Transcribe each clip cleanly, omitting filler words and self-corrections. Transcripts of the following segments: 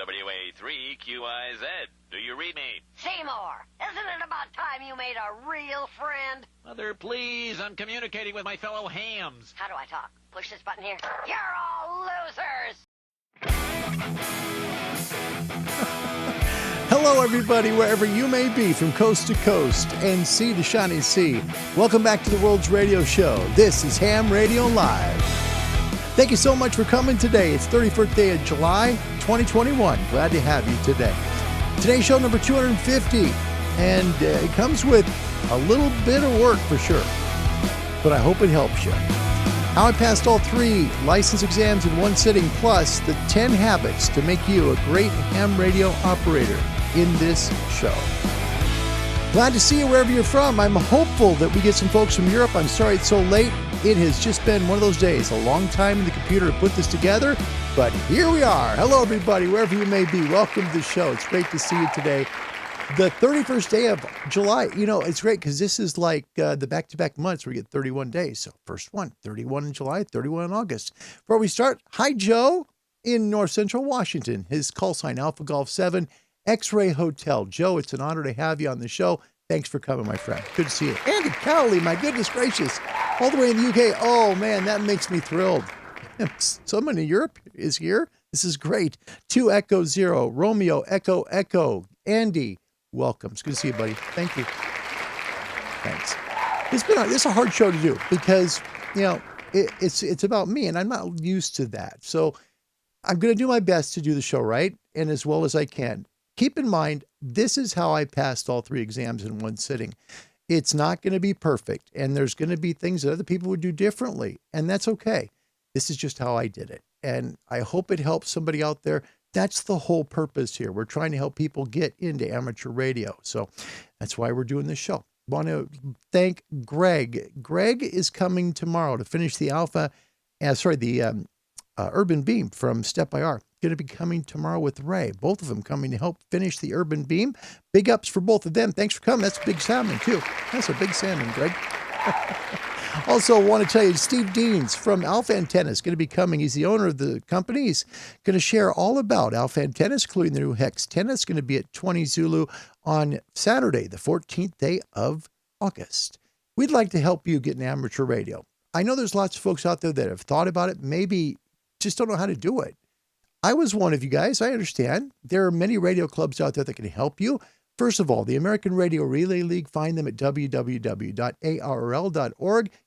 WA3QIZ. Do you read me? Seymour, isn't it about time you made a real friend? Mother, please. I'm communicating with my fellow hams. How do I talk? Push this button here. You're all losers! Hello, everybody, wherever you may be, from coast to coast and sea to shining sea. Welcome back to the World's Radio Show. This is Ham Radio Live. Thank you so much for coming today. It's 31st day of July, 2021. Glad to have you today. Today's show number 250, and it comes with a little bit of work for sure, but I hope it helps you. How I passed all 3 license exams in one sitting, plus the 10 habits to make you a great ham radio operator in this show. Glad to see you wherever you're from. I'm hopeful that we get some folks from Europe. I'm sorry it's so late. It has just been one of those days, a long time in the computer to put this together, but here we are. Hello, everybody, wherever you may be. Welcome to the show. It's great to see you today. The 31st day of July, you know, it's great because this is like the back-to-back months where we get 31 days. So first one, 31 in July, 31 in August. Before we start, hi, Joe in North Central Washington. His call sign, Alpha Golf 7, X-Ray Hotel. Joe, it's an honor to have you on the show. Thanks for coming, my friend. Good to see you. Andy Cowley, my goodness gracious. All the way in the UK. Oh, man, that makes me thrilled. Someone in Europe is here. This is great. 2 Echo 0, Romeo Echo Echo. Andy, welcome. It's good to see you, buddy. Thank you. Thanks. It's a hard show to do because, you know, it's about me, and I'm not used to that. So I'm going to do my best to do the show right and as well as I can. Keep in mind, this is how I passed all 3 exams in one sitting. It's not going to be perfect, and there's going to be things that other people would do differently, and that's okay. This is just how I did it, and I hope it helps somebody out there. That's the whole purpose here. We're trying to help people get into amateur radio, so that's why we're doing this show. I want to thank Greg. Greg is coming tomorrow to finish the Urban Beam from Step by R. Going to be coming tomorrow with Ray. Both of them coming to help finish the Urban Beam. Big ups for both of them. Thanks for coming. That's a big salmon, too. That's a big salmon, Greg. Also, want to tell you, Steve Deans from Alpha Antennas is going to be coming. He's the owner of the company. He's going to share all about Alpha Antennas, including the new Hex 10. It's going to be at 20 Zulu on Saturday, the 14th day of August. We'd like to help you get an amateur radio. I know there's lots of folks out there that have thought about it, maybe just don't know how to do it. I was one of you guys. I understand. There are many radio clubs out there that can help you. First of all, the American Radio Relay League, find them at www.arl.org.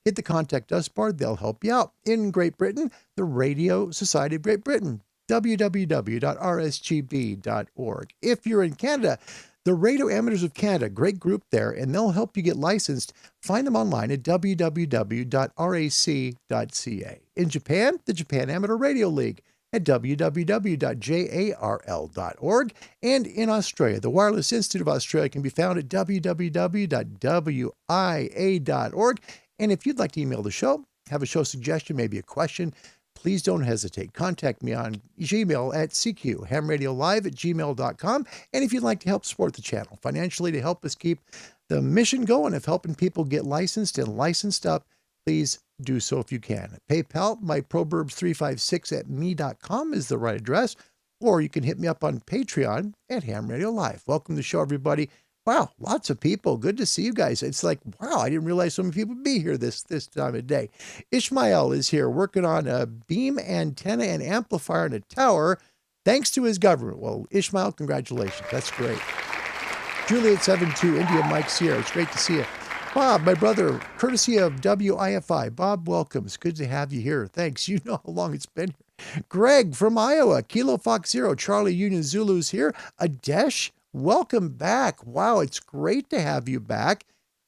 Hit the Contact Us bar. They'll help you out. In Great Britain, the Radio Society of Great Britain, www.rsgb.org. If you're in Canada, the Radio Amateurs of Canada, great group there, and they'll help you get licensed. Find them online at www.rac.ca. In Japan, the Japan Amateur Radio League at www.jarl.org. And in Australia, the Wireless Institute of Australia can be found at www.wia.org. And if you'd like to email the show, have a show suggestion, maybe a question, please don't hesitate. Contact me on Gmail at cqhamradiolive@gmail.com. And if you'd like to help support the channel financially to help us keep the mission going of helping people get licensed and licensed up, please do so if you can. PayPal, myproburbs356@me.com is the right address, or you can hit me up on Patreon at Ham Radio Live. Welcome to the show, everybody. Wow, lots of people. Good to see you guys. It's like, wow, I didn't realize so many people would be here this time of day. Ishmael is here working on a beam antenna and amplifier in a tower, thanks to his government. Well, Ishmael, congratulations. That's great. Juliet 72, India Mike Sierra. It's great to see you. Bob, my brother, courtesy of WIFI. Bob, welcome. It's good to have you here. Thanks. You know how long it's been here. Greg from Iowa, Kilo Fox Zero, Charlie Union Zulu's here. Adesh, welcome back. Wow, it's great to have you back.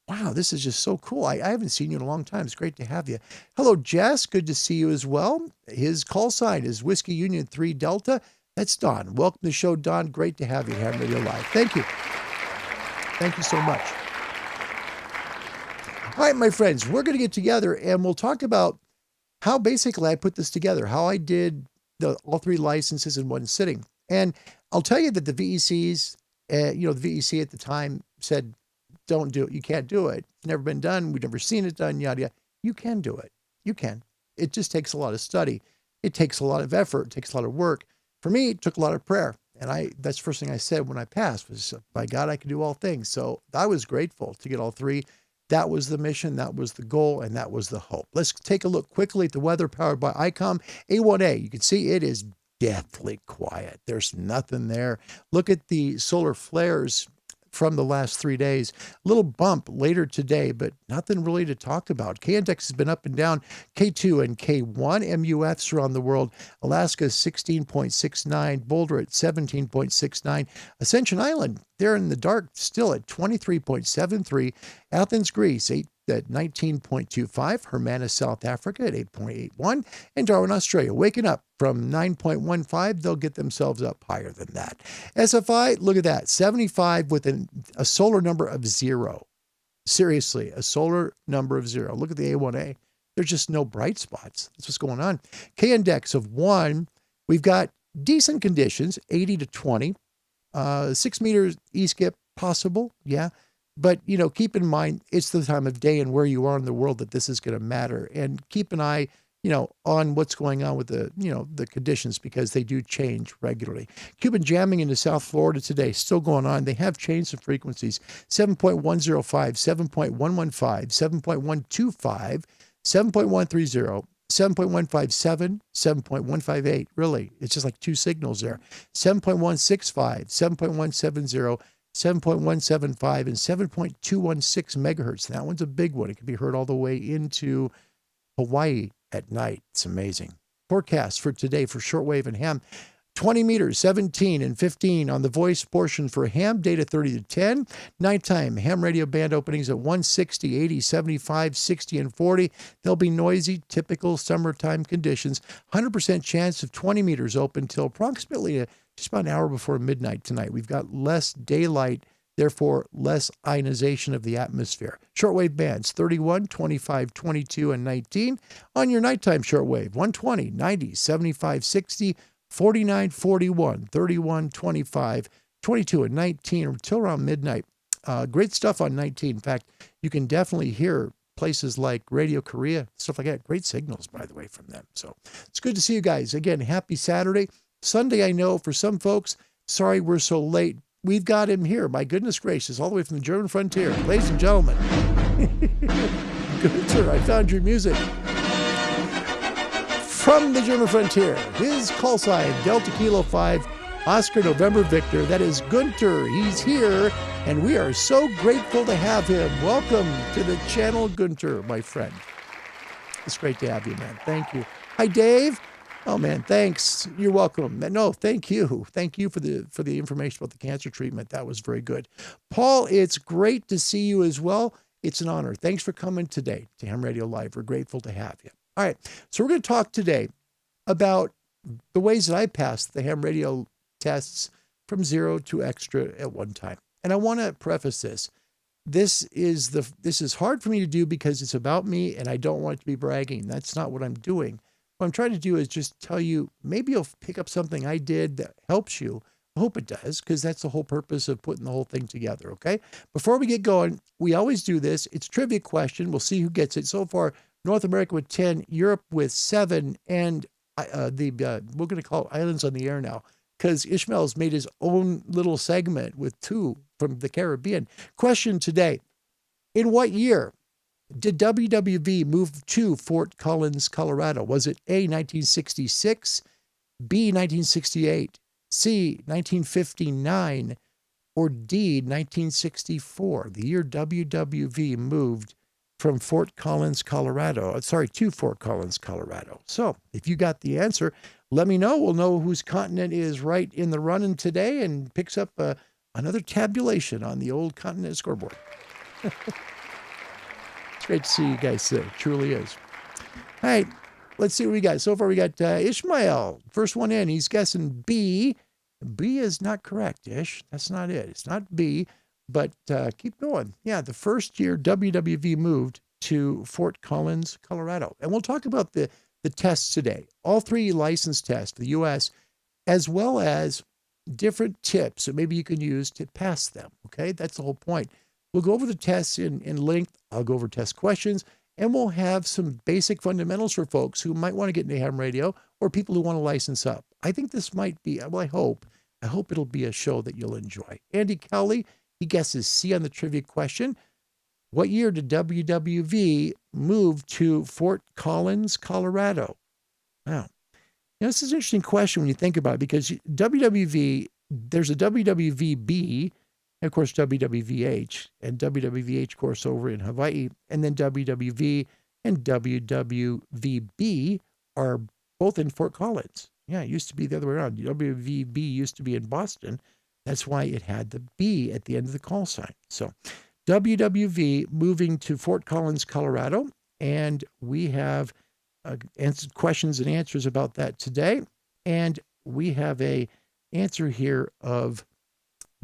Wow, this is just so cool. I haven't seen you in a long time. It's great to have you. Hello, Jess. Good to see you as well. His call sign is Whiskey Union 3 Delta. That's Don. Welcome to the show, Don. Great to have you at Ham Radio Live. Thank you. Thank you so much. All right, my friends, we're going to get together and we'll talk about how basically I put this together, how I did all 3 licenses in one sitting. And I'll tell you that the VECs, the VEC at the time said, don't do it. You can't do it. It's never been done. We've never seen it done, yada, yada. You can do it. You can. It just takes a lot of study. It takes a lot of effort. It takes a lot of work. For me, it took a lot of prayer. And that's the first thing I said when I passed was, by God, I can do all things. So I was grateful to get all three. That was the mission, that was the goal, and that was the hope. Let's take a look quickly at the weather powered by ICOM. A1A, you can see it is deathly quiet. There's nothing there. Look at the solar flares from the last 3 days. A little bump later today, but nothing really to talk about. K-index has been up and down. K2 and K1 MUFs around the world. Alaska 16.69, Boulder at 17.69, Ascension Island, they're in the dark still at 23.73, Athens, Greece, at 19.25, Hermanus, South Africa at 8.81, and Darwin, Australia, waking up from 9.15. They'll get themselves up higher than that. SFI, look at that, 75 with a solar number of 0. Seriously, a solar number of 0. Look at the A1A. There's just no bright spots. That's what's going on. K-index of 1. We've got decent conditions, 80 to 20. 6 meters E-skip possible, yeah. But, keep in mind, it's the time of day and where you are in the world that this is going to matter. And keep an eye, on what's going on with the conditions, because they do change regularly. Cuban jamming into South Florida today, still going on. They have changed some frequencies. 7.105, 7.115, 7.125, 7.130, 7.157, 7.158. Really, it's just like two signals there. 7.165, 7.170, 7.175, and 7.216 megahertz. That one's a big one. It can be heard all the way into Hawaii at night. It's amazing. Forecast for today for shortwave and ham. 20 meters, 17 and 15 on the voice portion for ham, data 30 to 10. Nighttime, ham radio band openings at 160, 80, 75, 60, and 40. They'll be noisy, typical summertime conditions. 100% chance of 20 meters open till approximately just about an hour before midnight tonight. We've got less daylight, therefore less ionization of the atmosphere. Shortwave bands 31, 25, 22, and 19. On your nighttime shortwave, 120, 90, 75, 60, 49, 41, 31, 25, 22, and 19 until around midnight. Great stuff on 19. In fact, you can definitely hear places like Radio Korea, stuff like that. Great signals, by the way, from them. So it's good to see you guys. Again, happy Saturday. Sunday, I know for some folks, sorry we're so late. We've got him here. My goodness gracious, all the way from the German frontier. Ladies and gentlemen. Good, sir. I found your music. From the German frontier, his call sign, Delta Kilo 5, Oscar November Victor. That is Gunter. He's here, and we are so grateful to have him. Welcome to the channel, Gunter, my friend. It's great to have you, man. Thank you. Hi, Dave. Oh, man, thanks. You're welcome. No, thank you. Thank you for the information about the cancer treatment. That was very good. Paul, it's great to see you as well. It's an honor. Thanks for coming today to Ham Radio Live. We're grateful to have you. All right, so we're going to talk today about the ways that I passed the ham radio tests from 0 to extra at one time. And I want to preface this. This is hard for me to do because it's about me and I don't want it to be bragging. That's not what I'm doing. What I'm trying to do is just tell you, maybe you'll pick up something I did that helps you. I hope it does, because that's the whole purpose of putting the whole thing together, okay? Before we get going, we always do this. It's a trivia question. We'll see who gets it. So far, North America with 10, Europe with 7, and we're going to call it Islands on the Air now, because Ishmael's made his own little segment with 2 from the Caribbean. Question today: in what year did WWV move to Fort Collins, Colorado? Was it A, 1966, B, 1968, C, 1959, or D, 1964? The year WWV moved from Fort Collins, Colorado. To Fort Collins, Colorado. So if you got the answer, let me know. We'll know whose continent is right in the running today and picks up another tabulation on the old continent scoreboard. It's great to see you guys today. It truly is. All right, let's see what we got. So far we got Ishmael. First one in. He's guessing B. B is not correct, Ish. That's not it. It's not B. But keep going. Yeah, the first year WWV moved to Fort Collins, Colorado. And we'll talk about the tests today. All 3 license tests, the U.S., as well as different tips that maybe you can use to pass them, okay? That's the whole point. We'll go over the tests in length. I'll go over test questions, and we'll have some basic fundamentals for folks who might want to get into ham radio or people who want to license up. I think this might be, well, I hope I hope it'll be a show that you'll enjoy. Andy Kelly, he guesses C on the trivia question. What year did WWV move to Fort Collins, Colorado? Wow. This is an interesting question when you think about it, because WWV, there's a WWVB, and of course WWVH, and WWVH, of course, over in Hawaii, and then WWV and WWVB are both in Fort Collins. Yeah, it used to be the other way around. WWVB used to be in Boston. That's why it had the B at the end of the call sign. So WWV moving to Fort Collins, Colorado, and we have answered questions and answers about that today. And we have a answer here of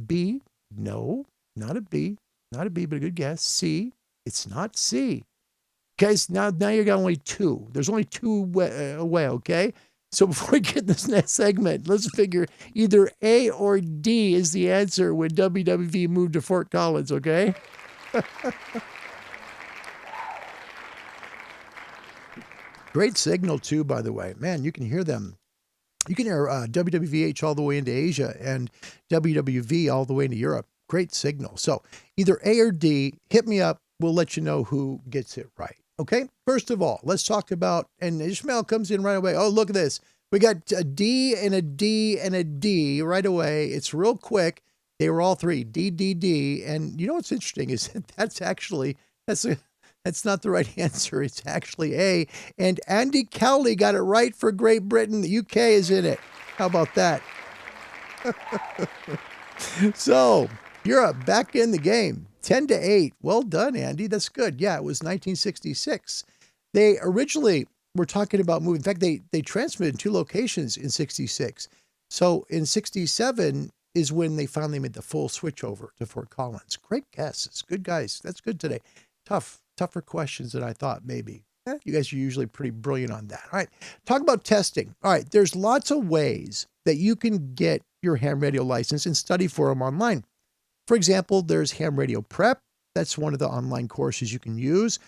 B. No, not a B. Not a B, but a good guess. C. It's not C. Guys, now you got only two. There's only two away, okay? So before we get this next segment, let's figure either A or D is the answer when WWV moved to Fort Collins, okay? Great signal, too, by the way. Man, you can hear them. You can hear WWVH all the way into Asia and WWV all the way into Europe. Great signal. So either A or D, hit me up. We'll let you know who gets it right. Okay, first of all, let's talk about, and Ishmael comes in right away. Oh, look at this. We got a D and a D and a D right away. It's real quick. They were all three, D, D, D. And you know what's interesting is that's not the right answer. It's actually A. And Andy Cowley got it right for Great Britain. The UK is in it. How about that? So, Europe back in the game. 10-8. Well done, Andy. That's good. Yeah, it was 1966. They originally were talking about moving. In fact, they transmitted in two locations in 66. So in 67 is when they finally made the full switch over to Fort Collins. Great guesses. Good guys. That's good today. Tougher questions than I thought maybe. You guys are usually pretty brilliant on that. All right. Talk about testing. All right. There's lots of ways that you can get your ham radio license and study for them online. For example, there's Ham Radio Prep. That's one of the online courses you can use.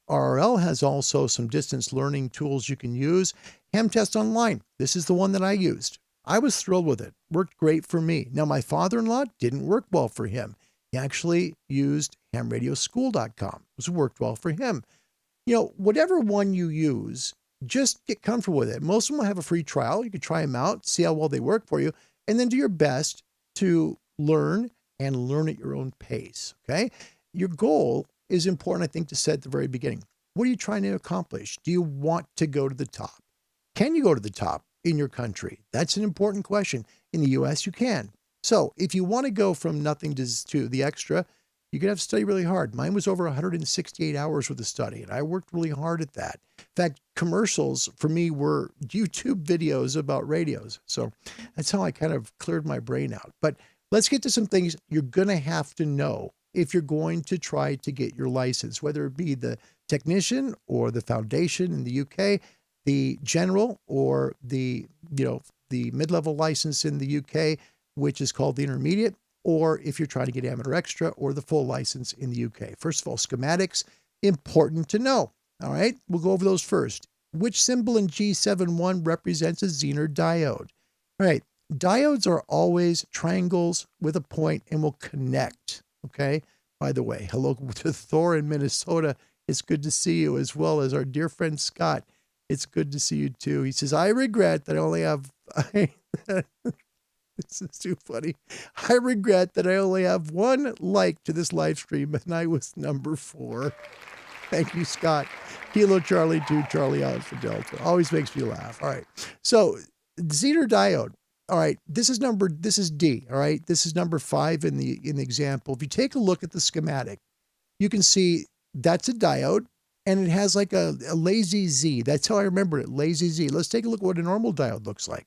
ARL has also some distance learning tools you can use. Ham Test Online. This is the one that I used. I was thrilled with it. Worked great for me. Now, my father-in-law didn't work well for him. He actually used hamradioschool.com. It worked well for him. You know, whatever one you use, just get comfortable with it. Most of them will have a free trial. You can try them out, see how well they work for you, and then do your best to learn and learn at your own pace, okay? Your goal is important, I think, to set at the very beginning. What are you trying to accomplish? Do you want to go to the top? Can you go to the top in your country? That's an important question. In the U.S., you can. So if you want to go from nothing to the extra, you're going to have to study really hard. Mine was over 168 hours worth of study, and I worked really hard at that. In fact, commercials for me were YouTube videos about radios. So that's how I kind of cleared my brain out. But let's get to some things you're going to have to know if you're going to try to get your license, whether it be the technician or the foundation in the UK, the general or the mid-level license in the UK, which is called the intermediate, or if you're trying to get amateur extra or the full license in the UK. First of all, schematics, important to know. All right, we'll go over those first. Which symbol in G71 represents a Zener diode? All right. Diodes are always triangles with a point and will connect, okay? By the way, hello to Thor in Minnesota. It's good to see you, as well as our dear friend Scott. It's good to see you too. He says, I regret that I only have... This is too funny. I regret that I only have one like to this live stream, and I was number 4. Thank you, Scott. Kilo Charlie 2, Charlie Alpha Delta. Always makes me laugh. All right. So, Zener diode. All right, this is D, all right? This is number 5 in the example. If you take a look at the schematic, you can see that's a diode, and it has like a lazy Z. That's how I remember it, lazy Z. Let's take a look at what a normal diode looks like.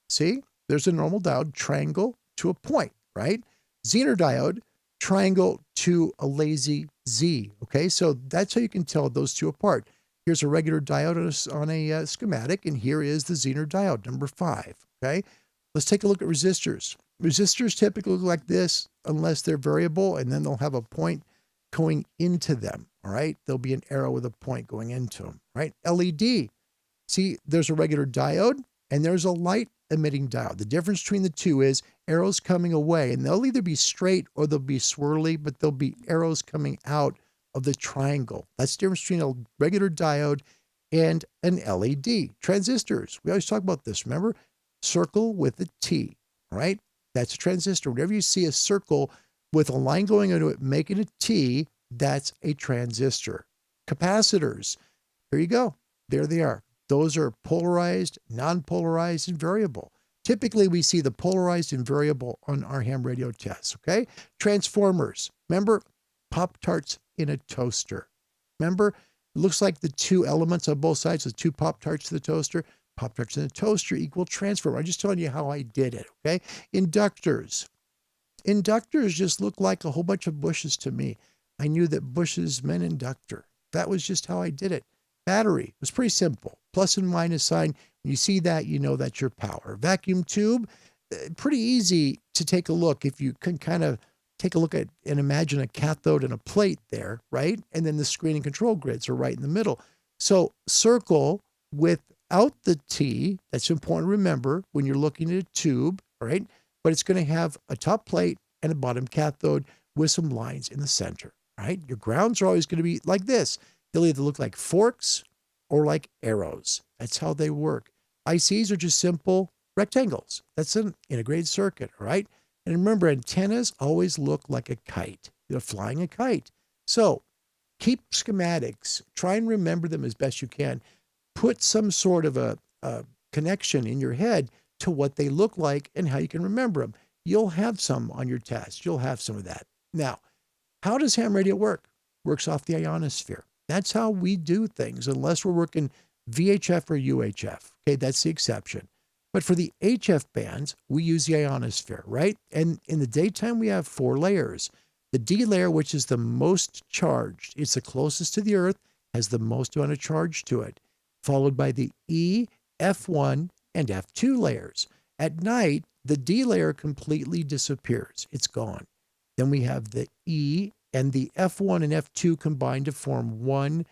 See? There's a normal diode, triangle to a point, right? Zener diode, triangle to a lazy Z, okay? So that's how you can tell those two apart. Here's a regular diode on a schematic, and here is the Zener diode, number 5, okay? Let's take a look at resistors. Resistors typically look like this unless they're variable, and then they'll have a point going into them, all right? There'll be an arrow with a point going into them, right? LED. See, there's a regular diode, and there's a light emitting diode. The difference between the two is arrows coming away, and they'll either be straight or they'll be swirly, but there'll be arrows coming out of the triangle. That's the difference between a regular diode and an LED. Transistors, we always talk about this, remember? Circle with a T, right? That's a transistor. Whenever you see a circle with a line going into it, making a T, that's a transistor. Capacitors, here you go. There they are. Those are polarized, non-polarized, and variable. Typically, we see the polarized and variable on our ham radio tests, okay? Transformers, remember? Pop-Tarts in a toaster. Remember? It looks like the two elements on both sides, the two Pop-Tarts to the toaster. Pop-Tarts in a toaster equal transformer. I'm just telling you how I did it, okay? Inductors. Inductors just look like a whole bunch of bushes to me. I knew that bushes meant inductor. That was just how I did it. Battery was pretty simple. Plus and minus sign. When you see that, you know that's your power. Vacuum tube, pretty easy to take a look if you can kind of take a look at and imagine a cathode and a plate there, right? And then the screen and control grids are right in the middle. So circle without the T, that's important to remember when you're looking at a tube, right? But it's going to have a top plate and a bottom cathode with some lines in the center, right? Your grounds are always going to be like this. They'll either look like forks or like arrows. That's how they work. ICs are just simple rectangles. That's an integrated circuit, all right? And remember, antennas always look like a kite. They're flying a kite. So keep schematics. Try and remember them as best you can. Put some sort of a connection in your head to what they look like and how you can remember them. You'll have some on your test. You'll have some of that. Now, how does ham radio work? Works off the ionosphere. That's how we do things, unless we're working VHF or UHF. Okay, that's the exception. But for the HF bands, we use the ionosphere, right? And in the daytime, we have 4 layers. The D layer, which is the most charged, it's the closest to the Earth, has the most amount of charge to it, followed by the E, F1, and F2 layers. At night, the D layer completely disappears. It's gone. Then we have the E and the F1 and F2 combined to form one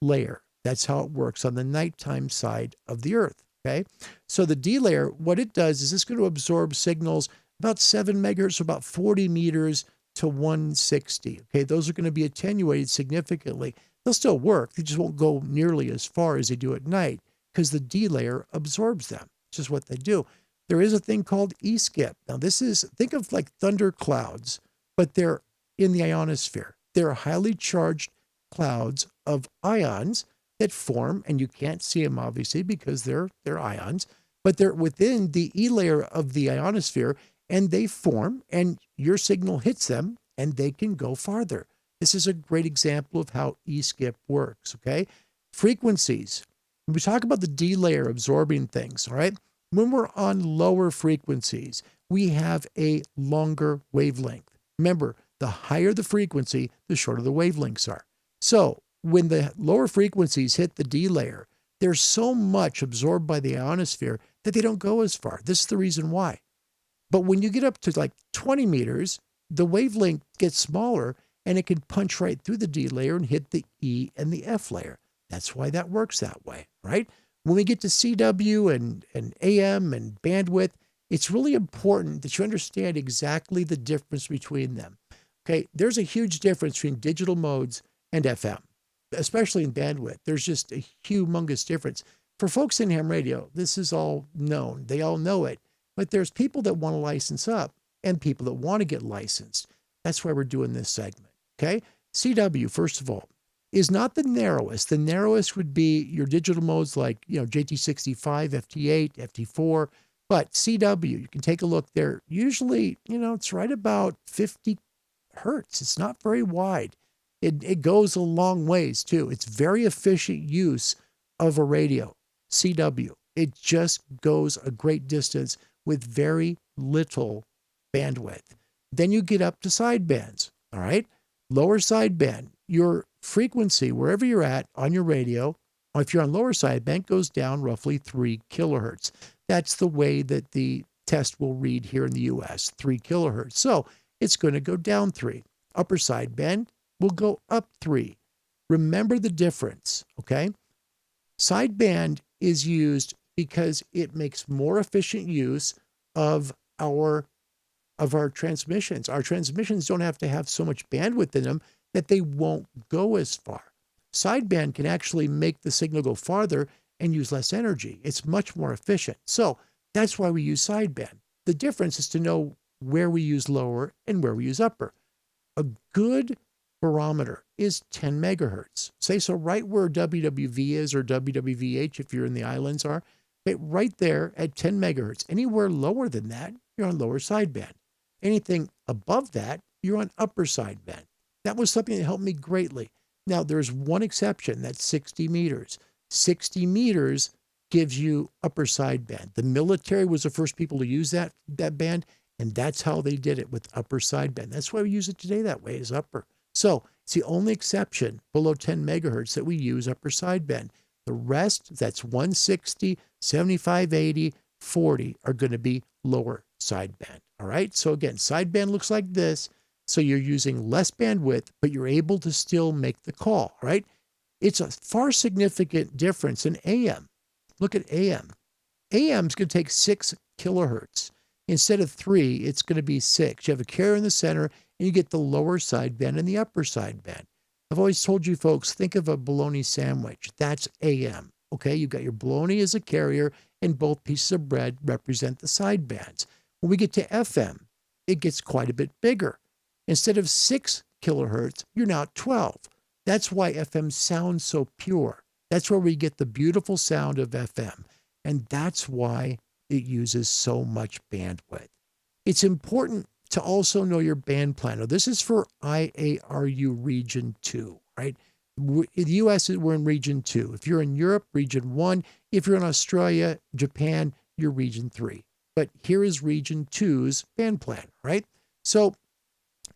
layer. That's how it works on the nighttime side of the Earth, okay? So the D layer, what it does is it's going to absorb signals about 7 megahertz, so about 40 meters to 160, okay? Those are going to be attenuated significantly. They'll still work. They just won't go nearly as far as they do at night because the D layer absorbs them. It's just what they do. There is a thing called E-skip. Now this is, think of like thunder clouds, but they're in the ionosphere. They're highly charged clouds of ions that form, and you can't see them obviously because they're ions, but they're within the E layer of the ionosphere, and they form, and your signal hits them, and they can go farther. This is a great example of how E-skip works, okay? Frequencies. When we talk about the D layer absorbing things, all right? When we're on lower frequencies, we have a longer wavelength. Remember, the higher the frequency, the shorter the wavelengths are. So when the lower frequencies hit the D layer, there's so much absorbed by the ionosphere that they don't go as far. This is the reason why. But when you get up to like 20 meters, the wavelength gets smaller and it can punch right through the D layer and hit the E and the F layer. That's why that works that way, right? When we get to CW and AM and bandwidth, it's really important that you understand exactly the difference between them. Okay, there's a huge difference between digital modes and FM, especially in bandwidth. There's just a humongous difference. For folks in ham radio, this is all known. They all know it. But there's people that want to license up and people that want to get licensed. That's why we're doing this segment, okay? CW, first of all, is not the narrowest. The narrowest would be your digital modes like, JT65, FT8, FT4. But CW, you can take a look there. Usually, it's right about 50 hertz. It's not very wide. It goes a long ways too. It's very efficient use of a radio. CW. It just goes a great distance with very little bandwidth. Then you get up to sidebands, all right? Lower sideband, your frequency, wherever you're at on your radio, or if you're on lower sideband, goes down roughly 3 kilohertz. That's the way that the test will read here in the US, 3 kilohertz. So it's going to go down 3. Upper sideband will go up 3. Remember the difference, okay? Sideband is used because it makes more efficient use of our transmissions. Our transmissions don't have to have so much bandwidth in them that they won't go as far. Sideband can actually make the signal go farther and use less energy. It's much more efficient. So that's why we use sideband. The difference is to know where we use lower and where we use upper. A good barometer is 10 megahertz. Say so right where WWV is or WWVH if you're in the islands are, okay, right there at 10 megahertz. Anywhere lower than that, you're on lower sideband. Anything above that, you're on upper sideband. That was something that helped me greatly. Now, there's one exception, that's 60 meters. 60 meters gives you upper sideband. The military was the first people to use that band, and that's how they did it with upper sideband. That's why we use it today that way, is upper. So it's the only exception below 10 megahertz that we use upper sideband. The rest, that's 160, 75, 80, 40 are going to be lower sideband. All right. So again, sideband looks like this. So you're using less bandwidth, but you're able to still make the call, right? It's a far significant difference in AM. Look at AM. AM is going to take 6 kilohertz. Instead of 3, it's going to be 6. You have a carrier in the center, and you get the lower sideband and the upper sideband. I've always told you folks, think of a bologna sandwich. That's AM. Okay, you've got your bologna as a carrier, and both pieces of bread represent the sidebands. When we get to FM, it gets quite a bit bigger. Instead of 6 kilohertz, you're now 12. That's why FM sounds so pure. That's where we get the beautiful sound of FM. And that's why it uses so much bandwidth. It's important to also know your band plan. Now, this is for IARU Region 2, right? In the US, we're in Region 2. If you're in Europe, Region 1. If you're in Australia, Japan, you're Region 3. But here is Region 2's band plan, right? So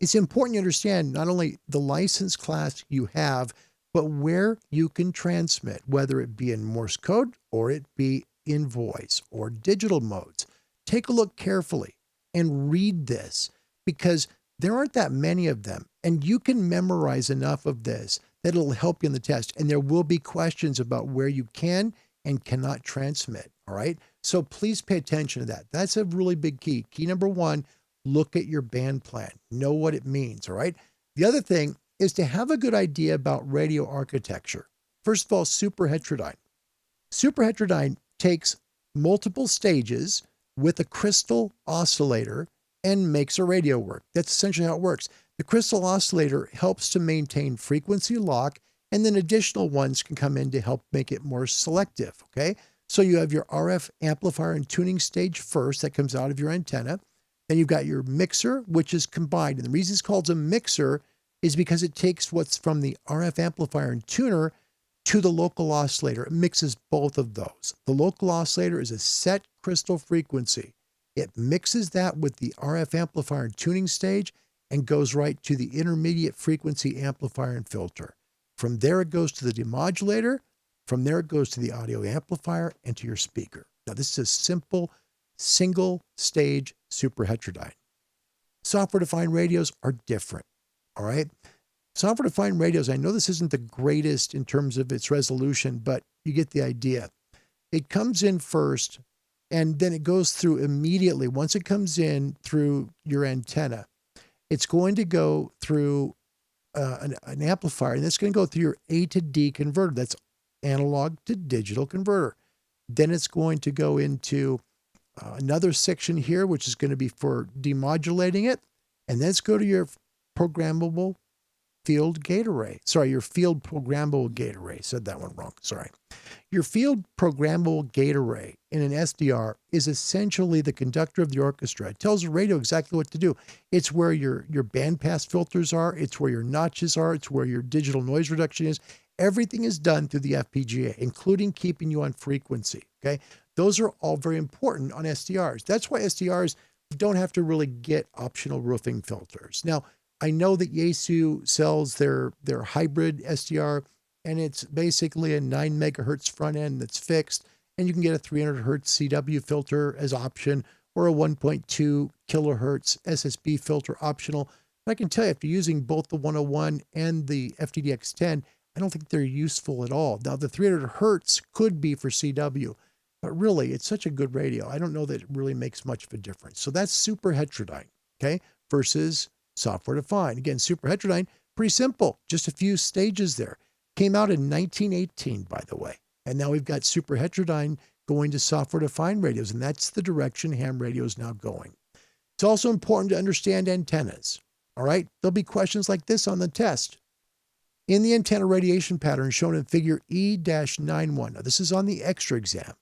it's important you understand not only the license class you have, but where you can transmit, whether it be in Morse code or it be in voice or digital modes. Take a look carefully and read this, because there aren't that many of them. And you can memorize enough of this that it'll help you in the test. And there will be questions about where you can and cannot transmit. All right. So please pay attention to that. That's a really big key. Key number 1, look at your band plan. Know what it means. All right. The other thing is to have a good idea about radio architecture. First of all, superheterodyne. Superheterodyne takes multiple stages with a crystal oscillator and makes a radio work. That's essentially how it works. The crystal oscillator helps to maintain frequency lock, and then additional ones can come in to help make it more selective, okay? So you have your RF amplifier and tuning stage first that comes out of your antenna. Then you've got your mixer, which is combined. And the reason it's called a mixer is because it takes what's from the RF amplifier and tuner to the local oscillator. It mixes both of those. The local oscillator is a set crystal frequency. It mixes that with the RF amplifier and tuning stage and goes right to the intermediate frequency amplifier and filter. From there, it goes to the demodulator. From there, it goes to the audio amplifier and to your speaker. Now, this is a simple single stage superheterodyne. Software-defined radios are different, all right? Software-defined radios, I know this isn't the greatest in terms of its resolution, but you get the idea. It comes in first, and then it goes through immediately. Once it comes in through your antenna, it's going to go through an amplifier, and it's going to go through your A to D converter. That's analog to digital converter. Then it's going to go into another section here, which is going to be for demodulating it. And then it's go to your programmable field gate array. Sorry, your field programmable gate array. Said that one wrong. Sorry. Your field programmable gate array in an SDR is essentially the conductor of the orchestra. It tells the radio exactly what to do. It's where your bandpass filters are. It's where your notches are. It's where your digital noise reduction is. Everything is done through the FPGA, including keeping you on frequency. Okay. Those are all very important on SDRs. That's why SDRs don't have to really get optional roofing filters. Now, I know that Yaesu sells their hybrid SDR, and it's basically a 9 megahertz front end that's fixed, and you can get a 300 hertz CW filter as option, or a 1.2 kilohertz SSB filter optional. But I can tell you, if you're using both the 101 and the FTDX10, I don't think they're useful at all. Now, the 300 hertz could be for CW, but really it's such a good radio. I don't know that it really makes much of a difference. So that's super heterodyne, okay, versus software defined. Again, super heterodyne, pretty simple, just a few stages there. Came out in 1918, by the way. And now we've got super heterodyne going to software defined radios, and that's the direction ham radio is now going. It's also important to understand antennas. All right, there'll be questions like this on the test. In the antenna radiation pattern shown in figure E-91, now this is on the extra exam,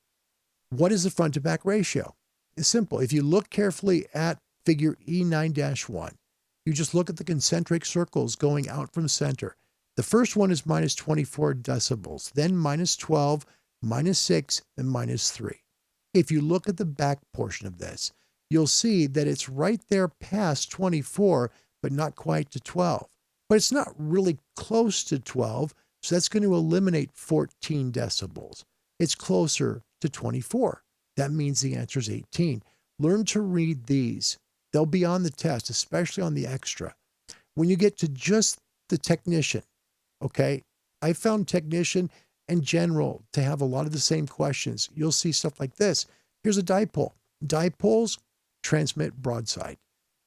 what is the front to back ratio? It's simple. If you look carefully at figure E9-1, you just look at the concentric circles going out from center. The first one is minus 24 decibels, then minus 12, minus 6, and minus 3. If you look at the back portion of this, you'll see that it's right there past 24, but not quite to 12. But it's not really close to 12, so that's going to eliminate 14 decibels. It's closer to 24. That means the answer is 18. Learn to read these. They'll be on the test, especially on the extra. When you get to just the technician, okay, I found technician and general to have a lot of the same questions. You'll see stuff like this. Here's a dipole. Dipoles transmit broadside.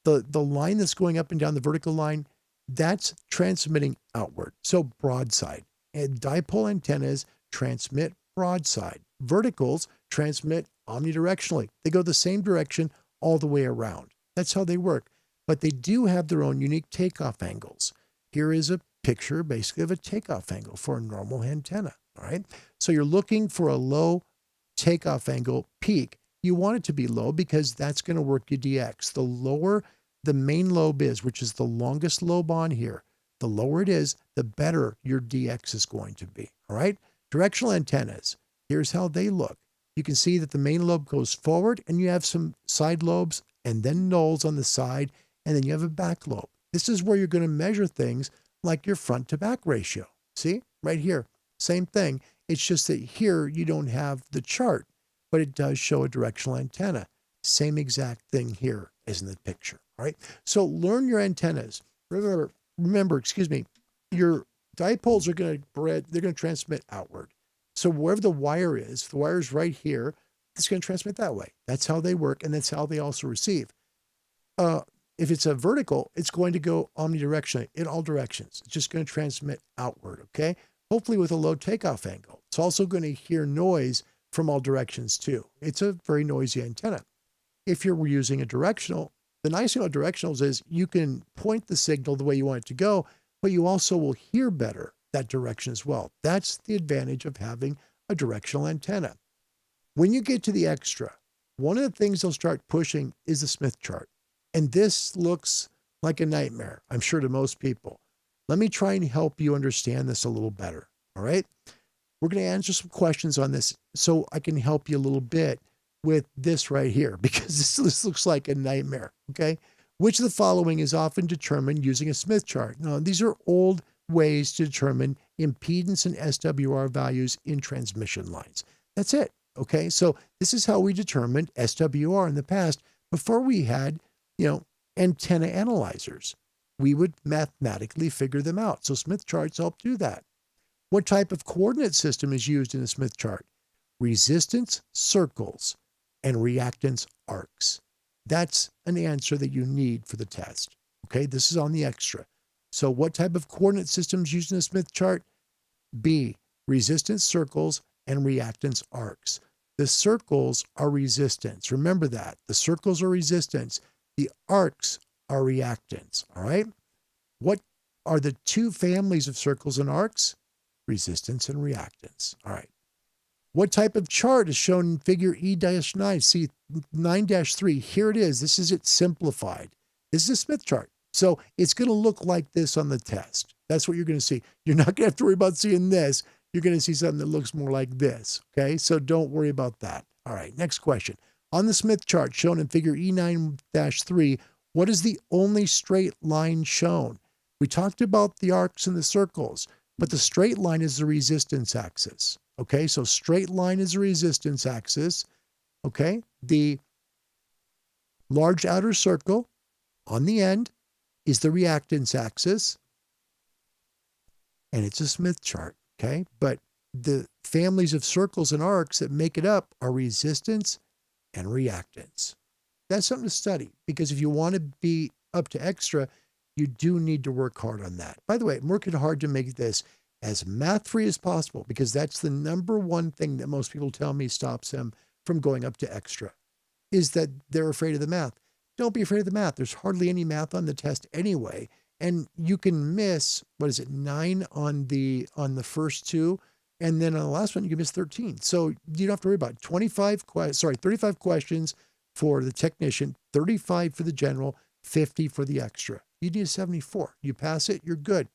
The line that's going up and down the vertical line, that's transmitting outward. So broadside. And dipole antennas transmit broadside. Verticals transmit omnidirectionally. They go the same direction all the way around. That's how they work. But they do have their own unique takeoff angles. Here is a picture basically of a takeoff angle for a normal antenna. All right. So you're looking for a low takeoff angle peak. You want it to be low because that's going to work your DX. The lower the main lobe is, which is the longest lobe on here, the lower it is, the better your DX is going to be. All right. Directional antennas. Here's how they look. You can see that the main lobe goes forward and you have some side lobes and then nulls on the side, and then you have a back lobe. This is where you're going to measure things like your front to back ratio. See, right here, same thing. It's just that here you don't have the chart, but it does show a directional antenna. Same exact thing here as in the picture. All right. So learn your antennas. Remember, your dipoles are going to transmit outward. So wherever the wire is, if the wire is right here, it's going to transmit that way. That's how they work, and that's how they also receive. If it's a vertical, it's going to go omnidirectionally in all directions. It's just going to transmit outward, okay? Hopefully with a low takeoff angle. It's also going to hear noise from all directions too. It's a very noisy antenna. If you're using a directional, the nice thing about directionals is you can point the signal the way you want it to go, but you also will hear better that direction as well. That's the advantage of having a directional antenna. When you get to the extra, one of the things they'll start pushing is the Smith chart. And this looks like a nightmare, I'm sure, to most people. Let me try and help you understand this a little better, all right? We're going to answer some questions on this so I can help you a little bit with this right here, because this looks like a nightmare, okay? Which of the following is often determined using a Smith chart? Now, these are old ways to determine impedance and SWR values in transmission lines. That's it, okay? So this is how we determined SWR in the past before we had, antenna analyzers. We would mathematically figure them out. So Smith charts help do that. What type of coordinate system is used in a Smith chart? Resistance circles and reactance arcs. That's an answer that you need for the test. Okay, this is on the extra. So what type of coordinate system is used in a Smith chart? B, resistance circles and reactance arcs. The circles are resistance. Remember that. The circles are resistance. The arcs are reactance. All right? What are the two families of circles and arcs? Resistance and reactance. All right. What type of chart is shown in figure E-9? See, 9-3. Here it is. This is it simplified. This is a Smith chart. So it's going to look like this on the test. That's what you're going to see. You're not going to have to worry about seeing this. You're going to see something that looks more like this. Okay, so don't worry about that. All right, next question. On the Smith chart shown in figure E9-3, what is the only straight line shown? We talked about the arcs and the circles, but the straight line is the resistance axis. Okay, so straight line is the resistance axis. Okay, the large outer circle on the end is the reactance axis, and it's a Smith chart, okay? But the families of circles and arcs that make it up are resistance and reactance. That's something to study, because if you want to be up to extra, you do need to work hard on that. By the way, I'm working hard to make this as math-free as possible, because that's the number one thing that most people tell me stops them from going up to extra, is that they're afraid of the math. Don't be afraid of the math. There's hardly any math on the test anyway. And you can miss, 9 on the first two, and then on the last one, you can miss 13. So you don't have to worry about it. 35 questions for the technician, 35 for the general, 50 for the extra. You need a 74. You pass it, you're good.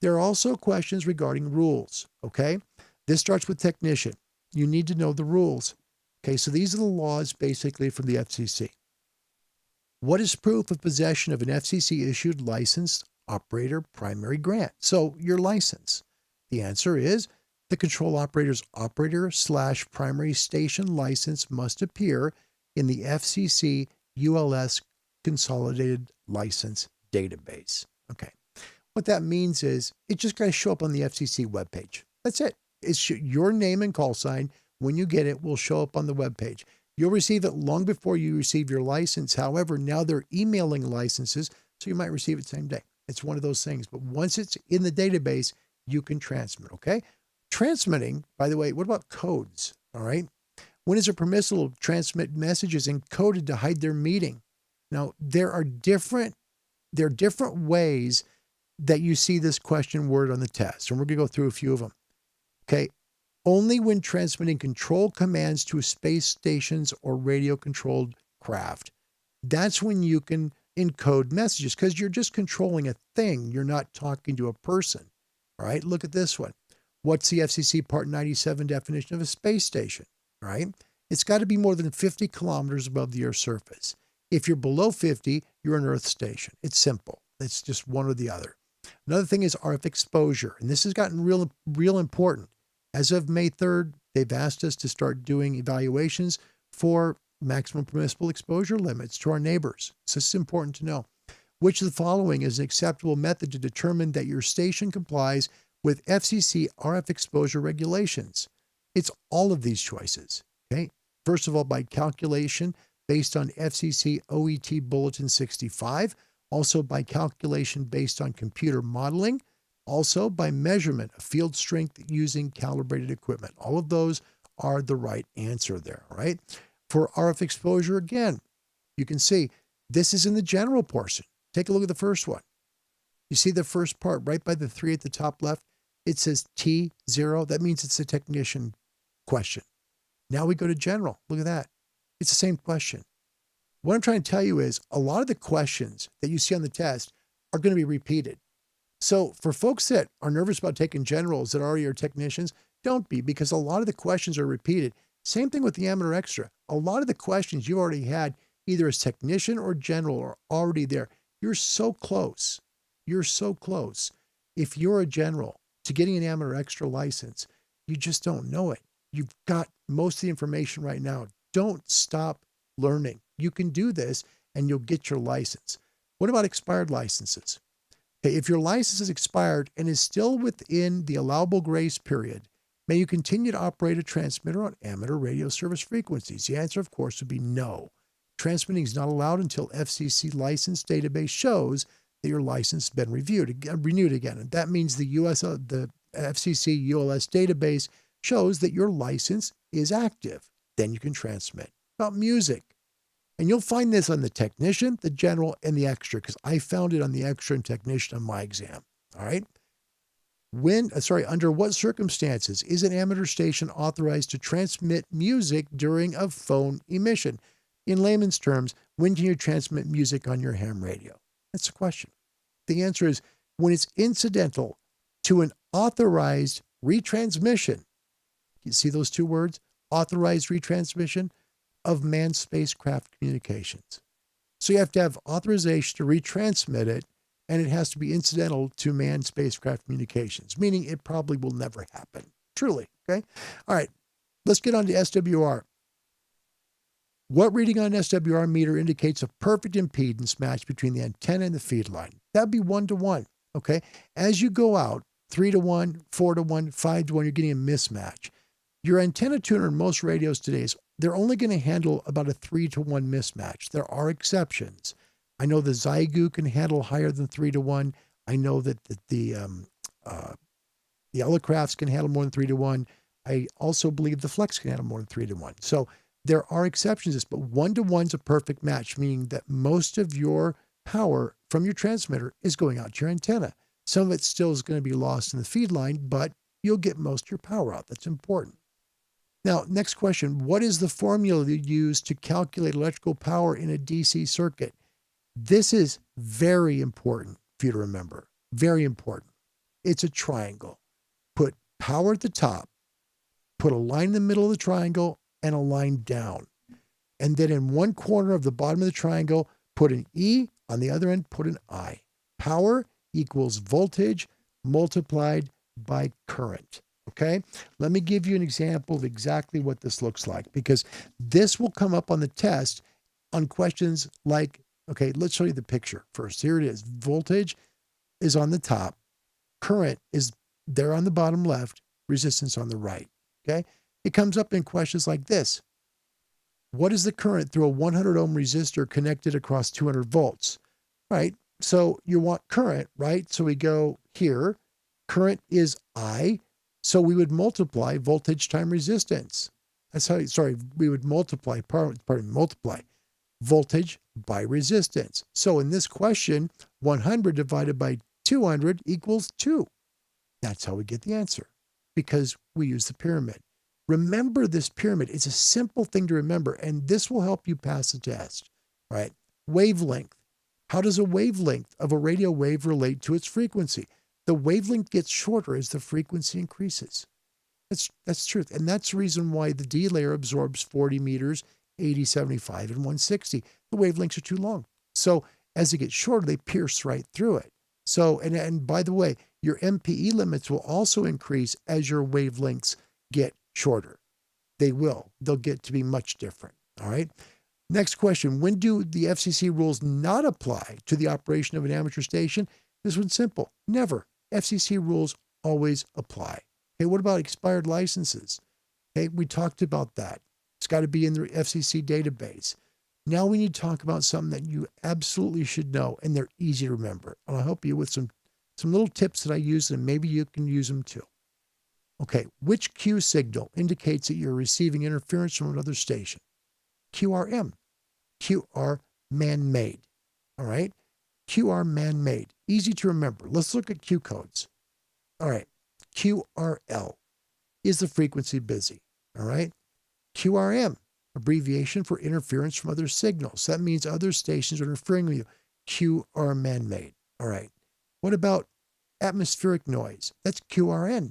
There are also questions regarding rules, okay? This starts with technician. You need to know the rules. Okay, so these are the laws basically from the FCC. What is proof of possession of an FCC-issued licensed operator primary grant? So your license. The answer is the control operator's operator/primary station license must appear in the FCC ULS Consolidated License Database. Okay. What that means is it just got to show up on the FCC webpage. That's it. It's your name and call sign. When you get it, will show up on the webpage. You'll receive it long before you receive your license. However, now they're emailing licenses, so you might receive it same day. It's one of those things. But once it's in the database, you can transmit, okay? Transmitting, by the way, what about codes, all right? When is it permissible to transmit messages encoded to hide their meaning? Now, there are different ways that you see this question word on the test, and we're going to go through a few of them, okay? Only when transmitting control commands to space stations or radio-controlled craft. That's when you can encode messages, because you're just controlling a thing. You're not talking to a person. All right, look at this one. What's the FCC Part 97 definition of a space station? All right, it's got to be more than 50 kilometers above the Earth's surface. If you're below 50, you're an Earth station. It's simple. It's just one or the other. Another thing is RF exposure, and this has gotten real important. As of May 3rd, they've asked us to start doing evaluations for maximum permissible exposure limits to our neighbors. So this is important to know. Which of the following is an acceptable method to determine that your station complies with FCC RF exposure regulations? It's all of these choices, okay? First of all, by calculation based on FCC OET Bulletin 65, also by calculation based on computer modeling, also by measurement of field strength using calibrated equipment. All of those are the right answer there, right? For RF exposure, again, you can see this is in the general portion. Take a look at the first one. You see the first part right by the 3 at the top left? It says T0. That means it's a technician question. Now we go to general. Look at that. It's the same question. What I'm trying to tell you is a lot of the questions that you see on the test are going to be repeated. So for folks that are nervous about taking generals that already are technicians, don't be, because a lot of the questions are repeated. Same thing with the amateur extra. A lot of the questions you already had, either as technician or general, are already there. You're so close. You're so close. If you're a general to getting an amateur extra license, you just don't know it. You've got most of the information right now. Don't stop learning. You can do this and you'll get your license. What about expired licenses? Okay, if your license is expired and is still within the allowable grace period, may you continue to operate a transmitter on amateur radio service frequencies? The answer, of course, would be no. Transmitting is not allowed until FCC license database shows that your license has been renewed again. And that means the FCC ULS database shows that your license is active. Then you can transmit. About music. And you'll find this on the technician, the general, and the extra, because I found it on the extra and technician on my exam. All right. Under what circumstances is an amateur station authorized to transmit music during a phone emission? In layman's terms, when can you transmit music on your ham radio? That's the question. The answer is when it's incidental to an authorized retransmission. You see those two words? Authorized retransmission of manned spacecraft communications. So you have to have authorization to retransmit it, and it has to be incidental to manned spacecraft communications, meaning it probably will never happen. Truly, okay? All right, let's get on to SWR. What reading on an SWR meter indicates a perfect impedance match between the antenna and the feed line? That'd be 1-to-1, okay? As you go out 3 to 1, 4 to 1, 5 to 1, you're getting a mismatch. Your antenna tuner in most radios today they're only going to handle about a 3 to 1 mismatch. There are exceptions. I know the Zygu can handle higher than 3 to 1. I know that the Elecrafts can handle more than 3 to 1. I also believe the Flex can handle more than 3 to 1. So there are exceptions to this, but 1 to 1 is a perfect match, meaning that most of your power from your transmitter is going out to your antenna. Some of it still is going to be lost in the feed line, but you'll get most of your power out. That's important. Now, next question. What is the formula you use to calculate electrical power in a DC circuit? This is very important for you to remember. Very important. It's a triangle. Put power at the top, put a line in the middle of the triangle, and a line down. And then in one corner of the bottom of the triangle, put an E. On the other end, put an I. Power equals voltage multiplied by current. Okay? Let me give you an example of exactly what this looks like, because this will come up on the test on questions like, okay, let's show you the picture first. Here it is. Voltage is on the top. Current is there on the bottom left. Resistance on the right. Okay? It comes up in questions like this. What is the current through a 100 ohm resistor connected across 200 volts? Right? So you want current, right? So we go here. Current is I. So we would multiply voltage times resistance. That's how, we would multiply voltage by resistance. So in this question, 100 divided by 200 equals 2. That's how we get the answer, because we use the pyramid. Remember this pyramid. It's a simple thing to remember, and this will help you pass the test, right? Wavelength. How does a wavelength of a radio wave relate to its frequency? The wavelength gets shorter as the frequency increases. That's truth. And that's the reason why the D layer absorbs 40 meters, 80, 75, and 160. The wavelengths are too long. So as it gets shorter, they pierce right through it. So, and by the way, your MPE limits will also increase as your wavelengths get shorter. They will. They'll get to be much different. All right. Next question. When do the FCC rules not apply to the operation of an amateur station? This one's simple. Never. FCC rules always apply. Okay, what about expired licenses? Okay, we talked about that. It's got to be in the FCC database. Now we need to talk about something that you absolutely should know, and they're easy to remember. And I'll help you with some little tips that I use, and maybe you can use them too. Okay, which Q signal indicates that you're receiving interference from another station? QRM. QR man-made. All right? QR man-made. Easy to remember. Let's look at Q codes. All right. QRL is the frequency busy. All right. QRM, abbreviation for interference from other signals. That means other stations are interfering with you. QR man-made. All right. What about atmospheric noise? That's QRN,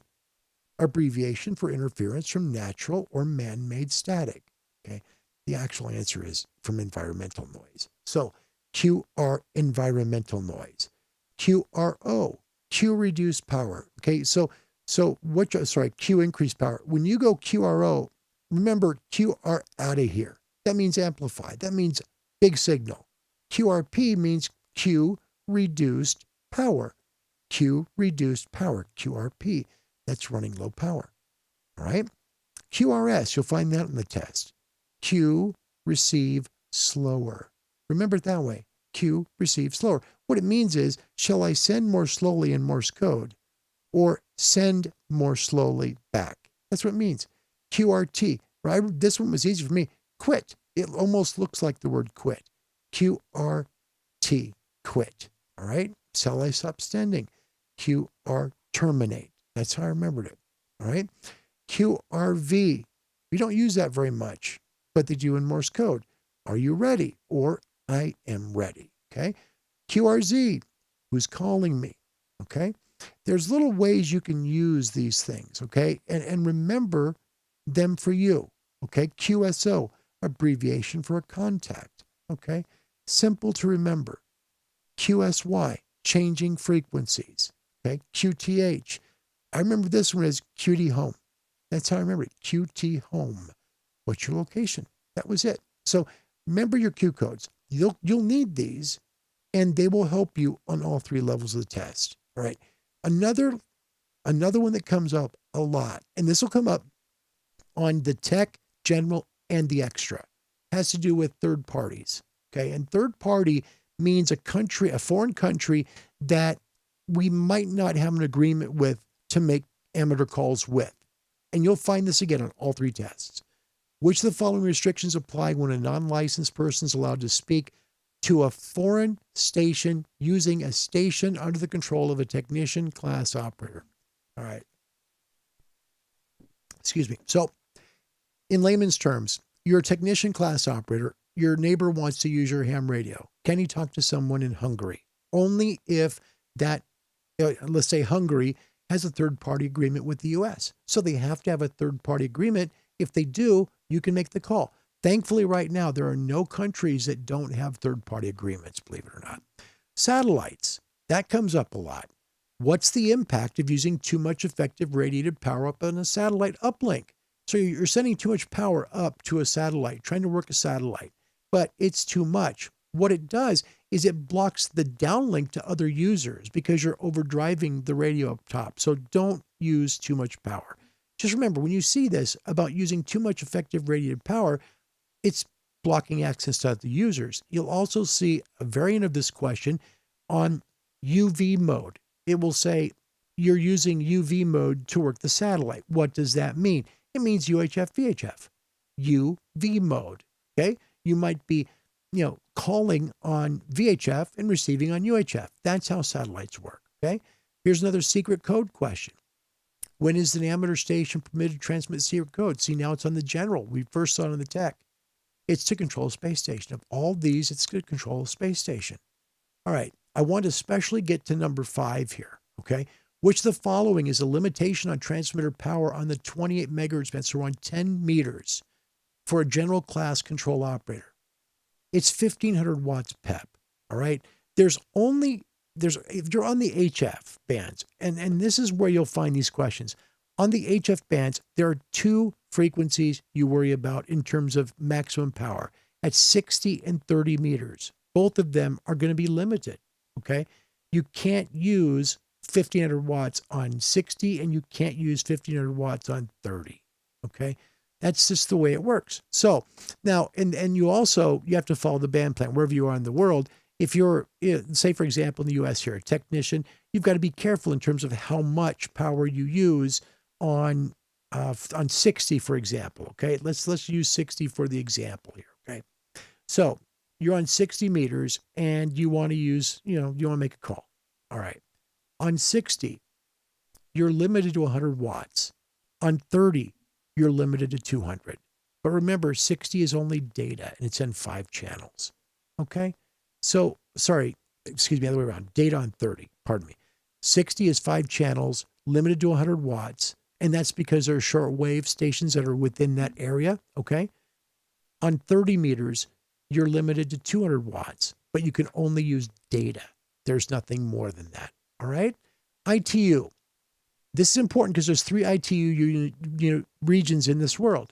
abbreviation for interference from natural or man-made static. Okay. The actual answer is from environmental noise. So QR, environmental noise. QRO, Q reduced power. Okay, so Q increased power. When you go QRO, remember QR out of here. That means amplified. That means big signal. QRP means Q reduced power. Q reduced power. QRP, that's running low power. All right? QRS, you'll find that in the test. Q receive slower. Remember it that way. Q receive slower. What it means is, shall I send more slowly in Morse code or send more slowly back? That's what it means. QRT, right? This one was easy for me. Quit. It almost looks like the word quit. QRT, quit. All right? Shall I stop sending? QR terminate. That's how I remembered it. All right? QRV. We don't use that very much, but they do in Morse code. Are you ready? Or I am ready. Okay? QRZ, who's calling me? Okay? There's little ways you can use these things, okay? And remember them for you, okay? QSO, abbreviation for a contact, okay? Simple to remember. QSY, changing frequencies, okay? QTH, I remember this one as QT home. That's how I remember it, QT home. What's your location? That was it. So remember your Q codes. You'll need these, and they will help you on all three levels of the test, all right? Another Another one that comes up a lot, and this will come up on the tech, general, and the extra, has to do with third parties. Okay. And third party means a foreign country that we might not have an agreement with to make amateur calls with. And you'll find this again on all three tests. Which of the following restrictions apply when a non-licensed person is allowed to speak to a foreign station using a station under the control of a technician class operator? All right. Excuse me. So, in layman's terms, you're a technician class operator. Your neighbor wants to use your ham radio. Can you talk to someone in Hungary? Only if that, let's say Hungary has a third-party agreement with the U.S. So they have to have a third-party agreement. If they do, you can make the call. Thankfully, right now, there are no countries that don't have third-party agreements, believe it or not. Satellites, that comes up a lot. What's the impact of using too much effective radiated power up on a satellite uplink? So you're sending too much power up to a satellite, trying to work a satellite, but it's too much. What it does is it blocks the downlink to other users because you're overdriving the radio up top. So don't use too much power. Just remember, when you see this about using too much effective radiated power, it's blocking access to other users. You'll also see a variant of this question on UV mode. It will say you're using UV mode to work the satellite. What does that mean? It means UHF, VHF, UV mode. Okay. You might be, calling on VHF and receiving on UHF. That's how satellites work. Okay. Here's another secret code question. When is an amateur station permitted to transmit secret code? See, now it's on the general. We first saw it on the tech. It's to control a space station. Of all these, it's to control a space station. All right. I want to especially get to number 5 here. Okay. Which of the following is a limitation on transmitter power on the 28 megahertz band, so on 10 meters for a general class control operator? It's 1500 watts PEP. All right. If you're on the HF bands, and this is where you'll find these questions. On the HF bands, there are 2 frequencies you worry about in terms of maximum power at 60 and 30 meters. Both of them are going to be limited. Okay. You can't use 1500 watts on 60 and you can't use 1500 watts on 30. Okay. That's just the way it works. So now, and you have to follow the band plan wherever you are in the world. If you're, say, for example, in the US here, a technician, you've got to be careful in terms of how much power you use on 60, for example. Okay. Let's use 60 for the example here. Okay. So you're on 60 meters and you want to use, you want to make a call. All right. On 60, you're limited to 100 watts. On 30, you're limited to 200. But remember, 60 is only data, and it's in 5 channels. Okay? So, other way around. Data on 30, pardon me. 60 is 5 channels, limited to 100 watts, and that's because there are short wave stations that are within that area. Okay? On 30 meters, you're limited to 200 watts, but you can only use data. There's nothing more than that. All right. ITU. This is important because there's 3 ITU regions in this world.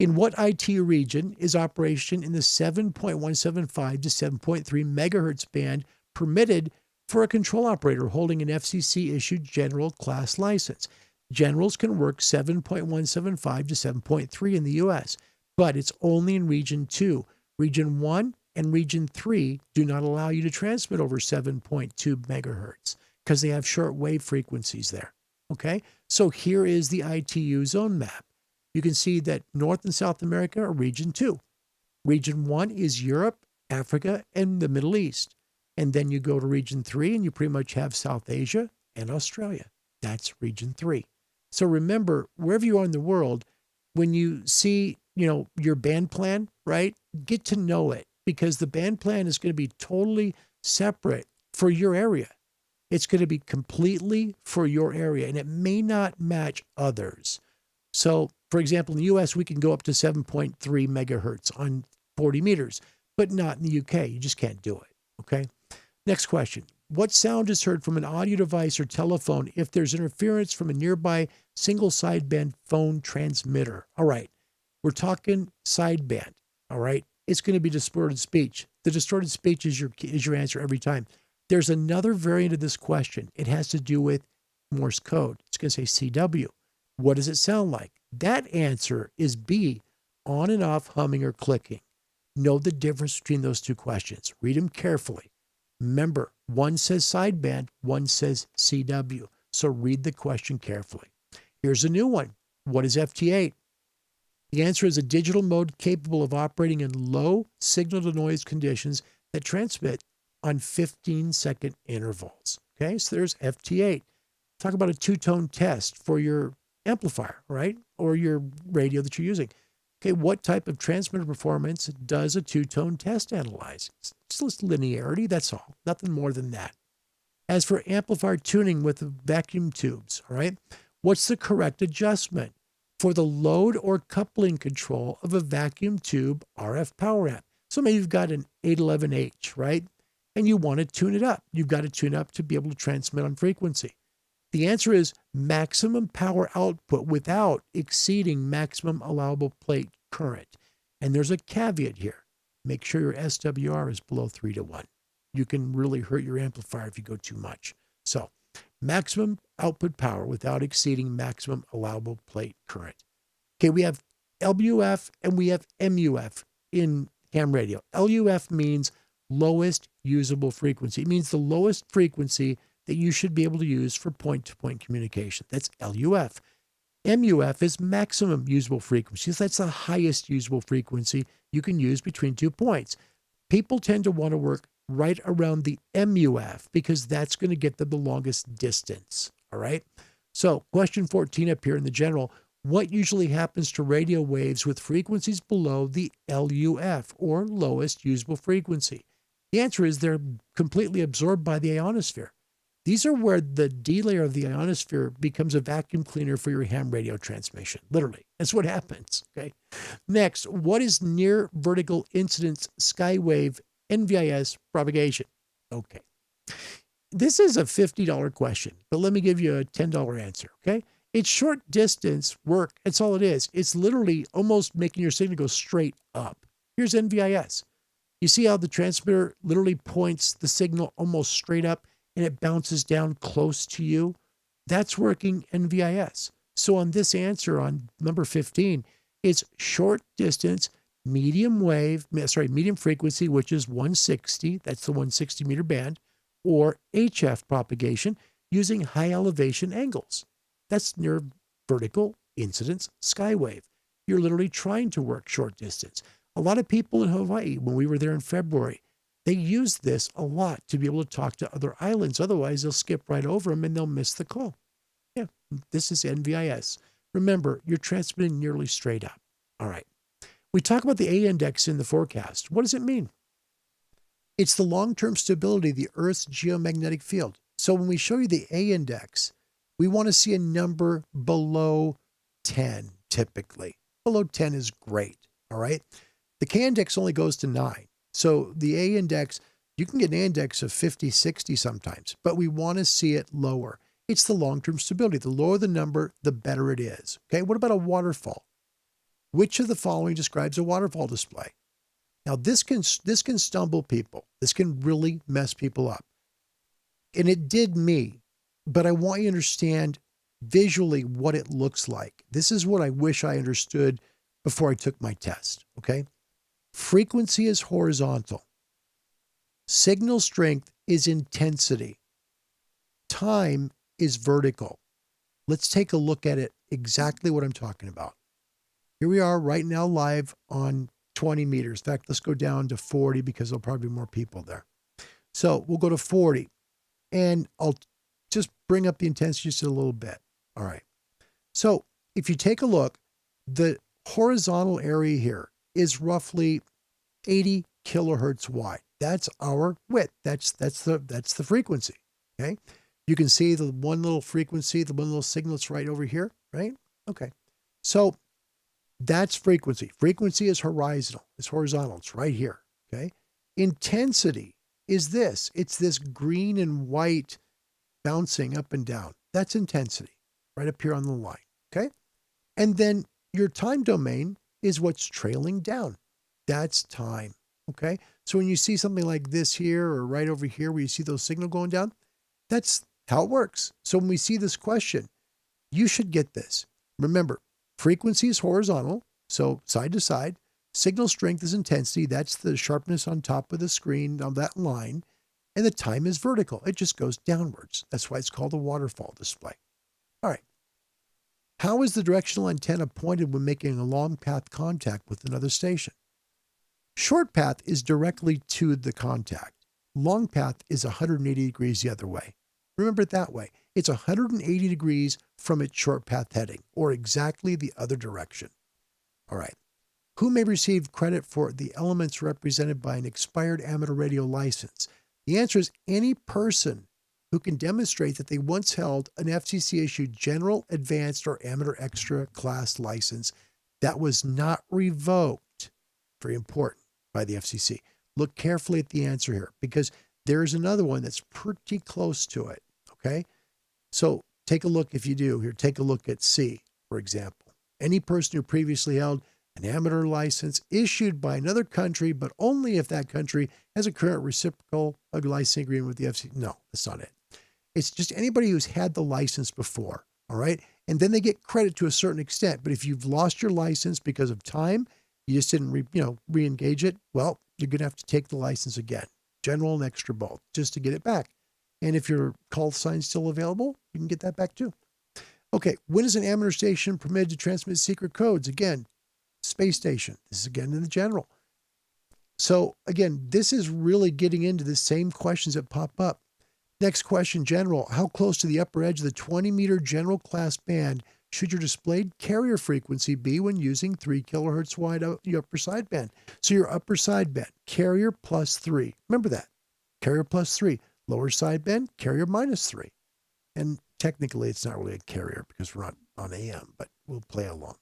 In what ITU region is operation in the 7.175 to 7.3 megahertz band permitted for a control operator holding an FCC-issued general class license? Generals can work 7.175 to 7.3 in the U.S., but it's only in Region 2. Region 1 and Region 3 do not allow you to transmit over 7.2 megahertz because they have short wave frequencies there. Okay, so here is the ITU zone map. You can see that North and South America are Region 2. Region 1 is Europe, Africa, and the Middle East. And then you go to Region 3 and you pretty much have South Asia and Australia. That's Region 3. So remember, wherever you are in the world, when you see, your band plan, right, get to know it because the band plan is going to be totally separate for your area. It's going to be completely for your area, and it may not match others. So, for example, in the U.S., we can go up to 7.3 megahertz on 40 meters, but not in the UK. You just can't do it, okay? Next question. What sound is heard from an audio device or telephone if there's interference from a nearby single sideband phone transmitter? All right, we're talking sideband, all right? It's going to be distorted speech. The distorted speech is your answer every time. There's another variant of this question. It has to do with Morse code. going to say CW. What does it sound like? That answer is B, on and off humming or clicking. Know the difference between those two questions. Read them carefully. Remember, one says sideband, one says CW. So read the question carefully. Here's a new one. What is FT8? The answer is a digital mode capable of operating in low signal-to-noise conditions that transmit on 15-second intervals. Okay, so there's FT8. Talk about a two-tone test for your amplifier, right? Or your radio that you're using. Okay, what type of transmitter performance does a two-tone test analyze? It's just linearity, that's all. Nothing more than that. As for amplifier tuning with vacuum tubes, all right, what's the correct adjustment for the load or coupling control of a vacuum tube RF power amp? So maybe you've got an 811H, right? And you want to tune it up. You've got to tune up to be able to transmit on frequency. The answer is maximum power output without exceeding maximum allowable plate current. And there's a caveat here. Make sure your SWR is below 3:1. You can really hurt your amplifier if you go too much. So maximum output power without exceeding maximum allowable plate current. Okay, we have LUF and we have MUF in ham radio. LUF means lowest usable frequency. It means the lowest frequency that you should be able to use for point-to-point communication. That's LUF. MUF is maximum usable frequency. That's the highest usable frequency you can use between 2 points. People tend to want to work right around the MUF because that's going to get them the longest distance. All right. So question 14 up here in the general, what usually happens to radio waves with frequencies below the LUF or lowest usable frequency? The answer is they're completely absorbed by the ionosphere. These are where the D layer of the ionosphere becomes a vacuum cleaner for your ham radio transmission. Literally, that's what happens. Okay. Next, what is near vertical incidence skywave NVIS propagation? Okay. This is a $50 question, but let me give you a $10 answer. Okay. It's short distance work. That's all it is. It's literally almost making your signal go straight up. Here's NVIS. You see how the transmitter literally points the signal almost straight up and it bounces down close to you? That's working NVIS. So on this answer on number 15, it's short distance, medium frequency, which is 160. That's the 160 meter band, or HF propagation using high elevation angles. That's near vertical incidence skywave. You're literally trying to work short distance. A lot of people in Hawaii, when we were there in February, they use this a lot to be able to talk to other islands. Otherwise, they'll skip right over them and they'll miss the call. Yeah, this is NVIS. Remember, you're transmitting nearly straight up. All right. We talk about the A index in the forecast. What does it mean? It's the long-term stability of the Earth's geomagnetic field. So when we show you the A index, we want to see a number below 10, typically. Below 10 is great. All right. The K index only goes to 9. So the A index, you can get an index of 50, 60 sometimes, but we want to see it lower. It's the long-term stability. The lower the number, the better it is. Okay, what about a waterfall? Which of the following describes a waterfall display? Now this can stumble people. This can really mess people up. And it did me, but I want you to understand visually what it looks like. This is what I wish I understood before I took my test, okay? Frequency is horizontal. Signal strength is intensity. Time is vertical. Let's take a look at it, exactly what I'm talking about. Here we are right now live on 20 meters. In fact, let's go down to 40 because there'll probably be more people there. So we'll go to 40 and I'll just bring up the intensity just a little bit. All right. So if you take a look, the horizontal area here is roughly 80 kilohertz wide. That's our width. That's the frequency. Okay. You can see the one little frequency, the one little signal that's right over here, right? Okay. So that's frequency. Frequency is horizontal. It's horizontal. It's right here. Okay. Intensity is this. It's this green and white bouncing up and down. That's intensity right up here on the line. Okay. And then your time domain is what's trailing down. That's time. Okay. So when you see something like this here or right over here where you see those signal going down, that's how it works. So when we see this question, You should get this. Remember, frequency is horizontal, so side to side. Signal strength is intensity. That's the sharpness on top of the screen on that line. And the time is vertical. It just goes downwards. That's why it's called a waterfall display. All right. How is the directional antenna pointed when making a long path contact with another station? Short path is directly to the contact. Long path is 180 degrees the other way. Remember it that way. It's 180 degrees from its short path heading, or exactly the other direction. All right. Who may receive credit for the elements represented by an expired amateur radio license? The answer is any person who can demonstrate that they once held an FCC-issued general, advanced, or amateur extra class license that was not revoked. Very important, by the FCC. Look carefully at the answer here, because there's another one that's pretty close to it, okay? So take a look if you do. Here, take a look at C, for example. Any person who previously held an amateur license issued by another country, but only if that country has a current reciprocal licensing agreement with the FCC. No, that's not it. It's just anybody who's had the license before, all right? And then they get credit to a certain extent. But if you've lost your license because of time, you just didn't re-engage it, well, you're going to have to take the license again, general and extra both, just to get it back. And if your call sign's still available, you can get that back too. Okay, when is an amateur station permitted to transmit secret codes? Again, space station. This is again in the general. So again, this is really getting into the same questions that pop up. Next question, general. How close to the upper edge of the 20-meter general class band should your displayed carrier frequency be when using 3 kilohertz wide upper sideband? So your upper sideband, carrier plus 3. Remember that. Carrier plus 3. Lower sideband, carrier minus 3. And technically, it's not really a carrier because we're not on AM, but we'll play along.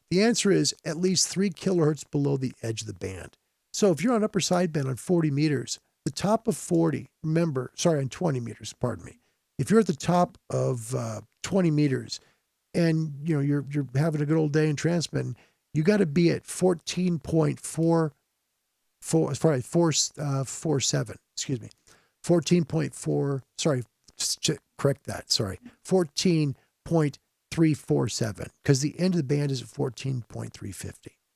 The answer is at least 3 kilohertz below the edge of the band. So if you're on upper sideband on 40 meters, the top of 40, on 20 meters, pardon me. If you're at the top of 20 meters and you're having a good old day in transmitting, you got to be at 14.47, excuse me. 14.4, sorry, correct that, sorry. 14.347, because the end of the band is at 14.350.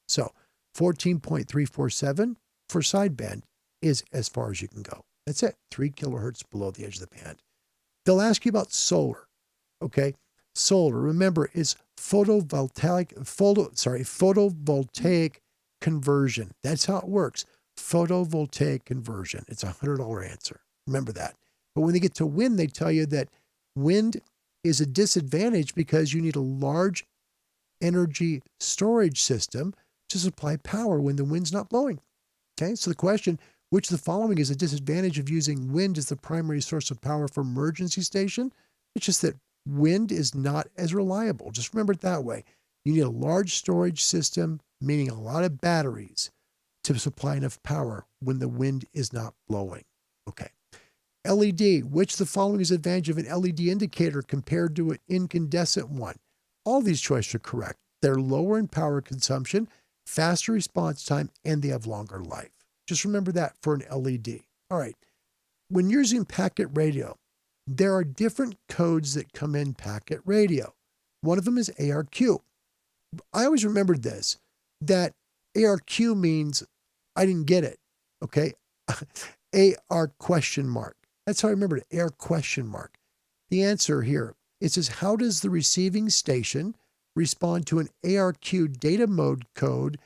So 14.347 for sideband is as far as you can go. That's it, 3 kilohertz below the edge of the band. They'll ask you about solar, okay? Solar, remember, is photovoltaic conversion. That's how it works. Photovoltaic conversion. It's a $100 answer. Remember that. But when they get to wind, they tell you that wind is a disadvantage because you need a large energy storage system to supply power when the wind's not blowing. Okay, so the question, which of the following is a disadvantage of using wind as the primary source of power for emergency station? It's just that wind is not as reliable. Just remember it that way. You need a large storage system, meaning a lot of batteries, to supply enough power when the wind is not blowing. Okay. LED, which of the following is advantage of an LED indicator compared to an incandescent one? All these choices are correct. They're lower in power consumption, faster response time, and they have longer life. Just remember that for an LED. All right. When you're using packet radio, there are different codes that come in packet radio. One of them is ARQ. I always remembered this, that ARQ means I didn't get it. Okay. AR question mark. That's how I remembered it. AR question mark. The answer here, it says, how does the receiving station respond to an ARQ data mode code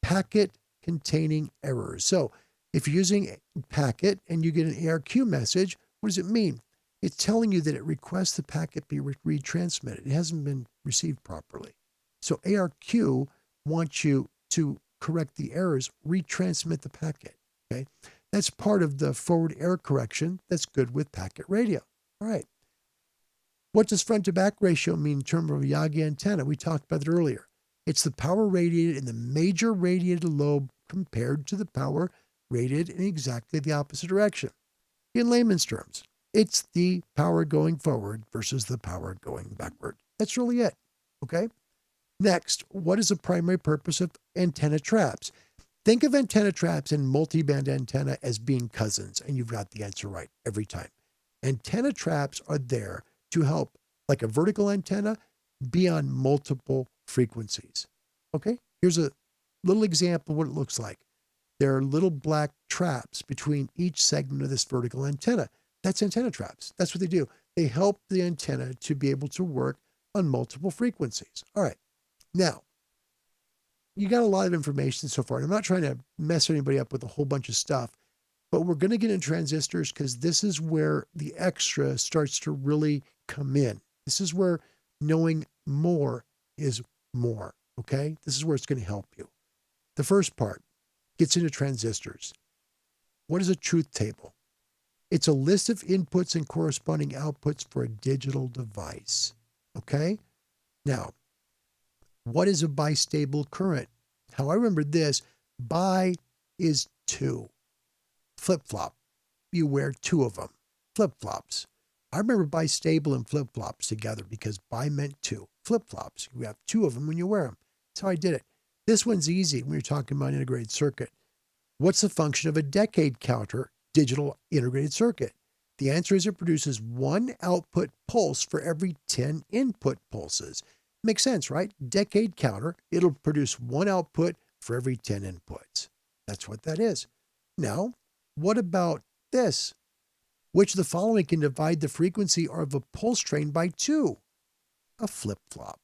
packet containing errors? So if you're using packet and you get an ARQ message, what does it mean? It's telling you that it requests the packet be retransmitted. It hasn't been received properly. So ARQ wants you to correct the errors, retransmit the packet. Okay, that's part of the forward error correction that's good with packet radio. All right. What does front to back ratio mean in terms of a Yagi antenna? We talked about it earlier. It's the power radiated in the major radiated lobe compared to the power radiated in exactly the opposite direction. In layman's terms, it's the power going forward versus the power going backward. That's really it. Okay. Next, what is the primary purpose of antenna traps? Think of antenna traps and multiband antenna as being cousins, and you've got the answer right every time. Antenna traps are there to help, like a vertical antenna, be on multiple frequencies. Okay, here's a little example of what it looks like. There are little black traps between each segment of this vertical antenna. That's antenna traps. That's what they do. They help the antenna to be able to work on multiple frequencies. All right. Now, you got a lot of information so far. And I'm not trying to mess anybody up with a whole bunch of stuff, but we're going to get into transistors because this is where the extra starts to really come in. This is where knowing more is more. Okay? This is where it's going to help you. The first part gets into transistors. What is a truth table? It's a list of inputs and corresponding outputs for a digital device. Okay? Now, what is a bistable current? How I remember this, bi is 2. Flip-flop, you wear 2 of them. Flip-flops. I remember bistable and flip-flops together because bi meant 2. Flip-flops, you have 2 of them when you wear them. That's how I did it. This one's easy when you're talking about integrated circuit. What's the function of a decade counter digital integrated circuit? The answer is it produces 1 output pulse for every 10 input pulses. Makes sense, right? Decade counter, it'll produce 1 output for every 10 inputs. That's what that is. Now, what about this? Which of the following can divide the frequency of a pulse train by 2? A flip-flop.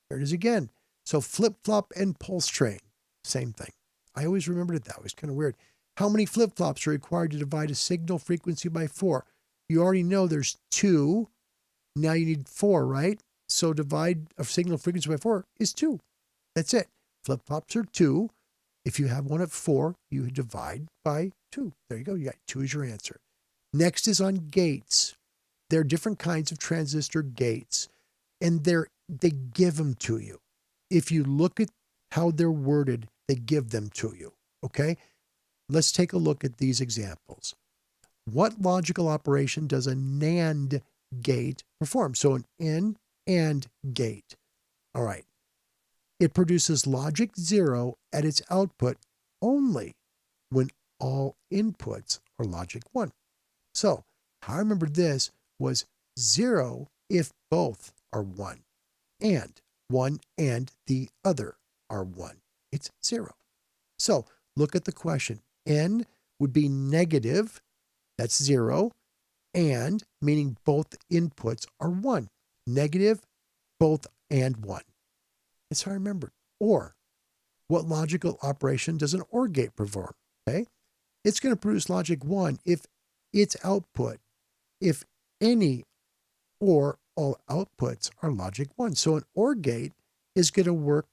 There it is again. So flip-flop and pulse train, same thing. I always remembered it that way. It's kind of weird. How many flip-flops are required to divide a signal frequency by 4? You already know there's 2. Now you need 4, right? So divide a signal frequency by 4 is 2. That's it. Flip-flops are 2. If you have one at 4, you divide by 2. There you go. You got 2 as your answer. Next is on gates. There are different kinds of transistor gates, and they give them to you. If you look at how they're worded, they give them to you. Okay? Let's take a look at these examples. What logical operation does a NAND gate perform? So an N and gate. All right. It produces logic 0 at its output only when all inputs are logic 1. So how I remember this was 0 if both are 1, and 1 and the other are 1. It's 0. So look at the question. N would be negative, that's 0, and meaning both inputs are 1. Negative, both and 1. That's how I remember. Or, what logical operation does an OR gate perform? Okay, it's going to produce logic 1 if its output, if any or all outputs are logic 1. So an OR gate is going to work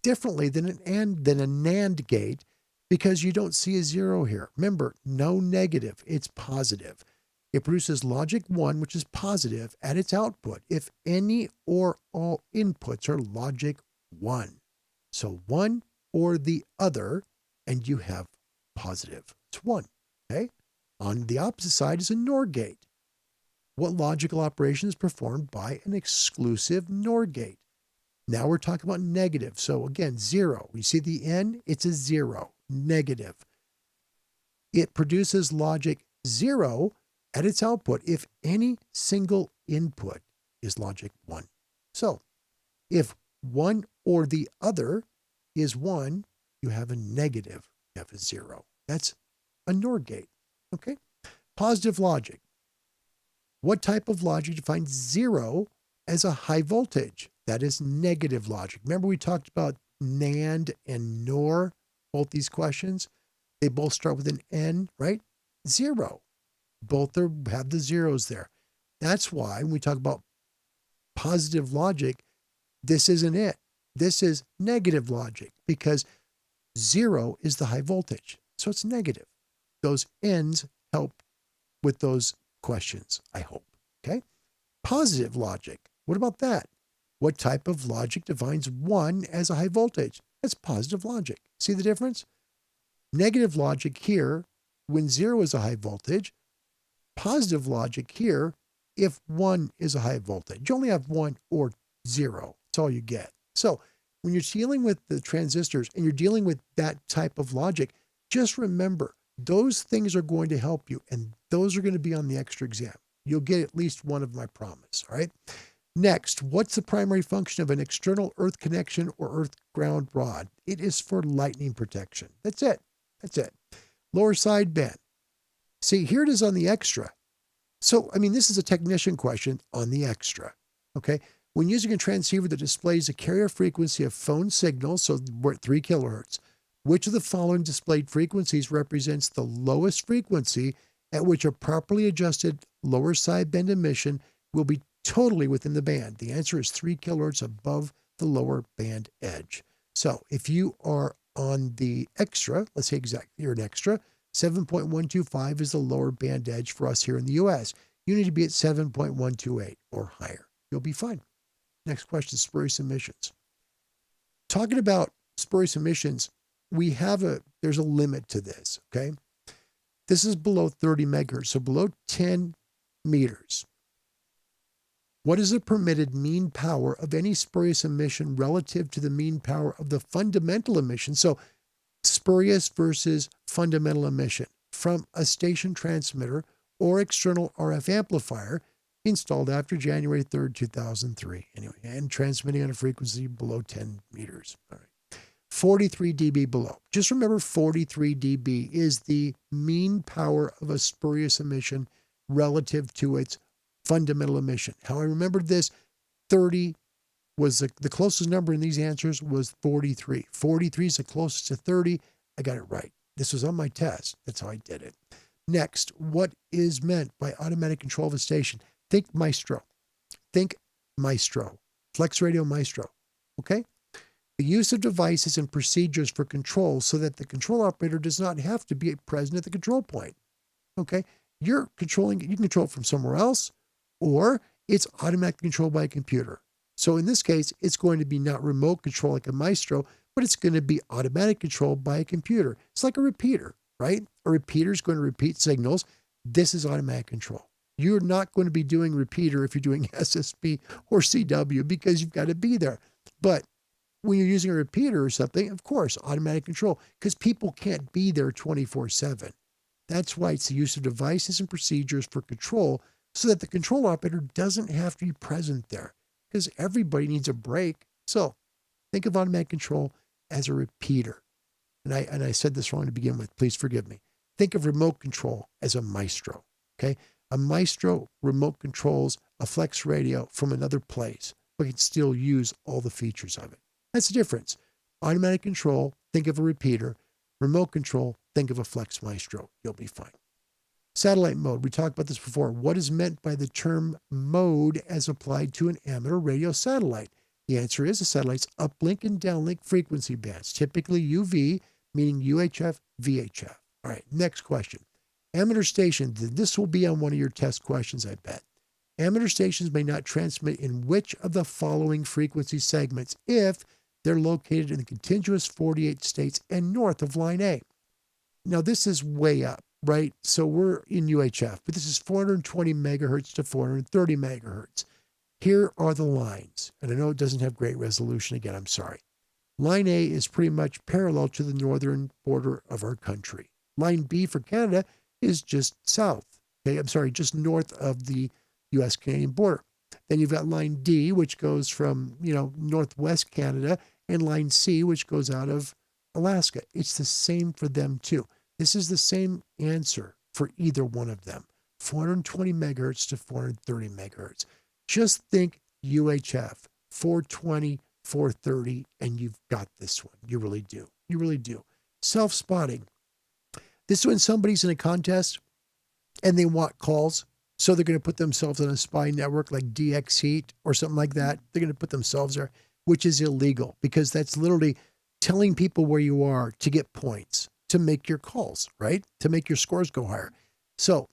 differently than a NAND gate because you don't see a 0 here. Remember, no negative, it's positive. It produces logic 1, which is positive, at its output if any or all inputs are logic 1. So 1 or the other, and you have positive. It's 1. Okay? On the opposite side is a NOR gate. What logical operation is performed by an exclusive NOR gate? Now we're talking about negative. So again, 0. You see the N? It's a 0. Negative. It produces logic 0 at its output if any single input is logic 1. So if 1 or the other is 1, you have a negative, you have a 0. That's a NOR gate. Okay? Positive logic. What type of logic defines 0 as a high voltage? That is negative logic. Remember we talked about NAND and NOR, both these questions? They both start with an N, right? 0. Both have the zeros there. That's why when we talk about positive logic, this isn't it. This is negative logic because 0 is the high voltage. So it's negative. Those N's help with those questions, I hope. Okay? Positive logic. What about that? What type of logic defines 1 as a high voltage? That's positive logic. See the difference? Negative logic here, when 0 is a high voltage. Positive logic here, if 1 is a high voltage. You only have 1 or 0. That's all you get. So when you're dealing with the transistors and you're dealing with that type of logic, just remember, those things are going to help you, and those are going to be on the extra exam. You'll get at least one of them, I promise, all right? Next, what's the primary function of an external earth connection or earth ground rod? It is for lightning protection. That's it. That's it. Lower sideband. See, here it is on the extra. So, I mean, this is a technician question on the extra. Okay. When using a transceiver that displays a carrier frequency of phone signals, so we're at 3 kilohertz, which of the following displayed frequencies represents the lowest frequency at which a properly adjusted lower sideband emission will be totally within the band? The answer is 3 kilohertz above the lower band edge. So if you are on the extra, let's say exactly you're an extra, 7.125 is the lower band edge for us here in the US. You need to be at 7.128 or higher. You'll be fine. Next question, spurious emissions. Talking about spurious emissions, there's a limit to this, okay? This is below 30 megahertz, so below 10 meters. What is the permitted mean power of any spurious emission relative to the mean power of the fundamental emission? So spurious versus fundamental emission from a station transmitter or external RF amplifier installed after January 3rd, 2003. Anyway, and transmitting on a frequency below 10 meters. All right. 43 dB below. Just remember 43 dB is the mean power of a spurious emission relative to its fundamental emission. How I remembered this, 30 was the closest number in these answers was 43. 43 is the closest to 30. I got it right. This was on my test. That's how I did it. Next, what is meant by automatic control of a station? Think Maestro. Think Maestro. Flex Radio Maestro. Okay? The use of devices and procedures for control so that the control operator does not have to be present at the control point. Okay? You can control it from somewhere else, or it's automatically controlled by a computer. So in this case, it's going to be not remote control like a Maestro, but it's going to be automatic control by a computer. It's like a repeater, right? A repeater is going to repeat signals. This is automatic control. You're not going to be doing repeater if you're doing SSB or CW because you've got to be there. But when you're using a repeater or something, of course, automatic control, because people can't be there 24/7. That's why it's the use of devices and procedures for control so that the control operator doesn't have to be present there, because everybody needs a break. So think of automatic control as a repeater. And I said this wrong to begin with. Please forgive me. Think of remote control as a Maestro. Okay? A Maestro remote controls a flex radio from another place, but can still use all the features of it. That's the difference. Automatic control, think of a repeater. Remote control, think of a flex Maestro. You'll be fine. Satellite mode. We talked about this before. What is meant by the term mode as applied to an amateur radio satellite? The answer is a satellite's uplink and downlink frequency bands, typically UV, meaning UHF, VHF. All right, next question. Amateur stations. This will be on one of your test questions, I bet. Amateur stations may not transmit in which of the following frequency segments if they're located in the contiguous 48 states and north of line A. Now, this is way up, right? So we're in UHF, but this is 420 megahertz to 430 megahertz. Here are the lines, and I know it doesn't have great resolution. Again, I'm sorry. Line A is pretty much parallel to the northern border of our country. Line B for Canada is just south. Okay, I'm sorry, just north of the U.S.-Canadian border. Then you've got line D, which goes from, northwest Canada, and line C, which goes out of Alaska. It's the same for them too. This is the same answer for either one of them. 420 megahertz to 430 megahertz. Just think UHF, 420, 430, and you've got this one. You really do. You really do. Self-spotting. This is when somebody's in a contest and they want calls. So they're going to put themselves on a spy network like DX Heat or something like that. They're going to put themselves there, which is illegal because that's literally telling people where you are to get points, to make your calls, right? To make your scores go higher. So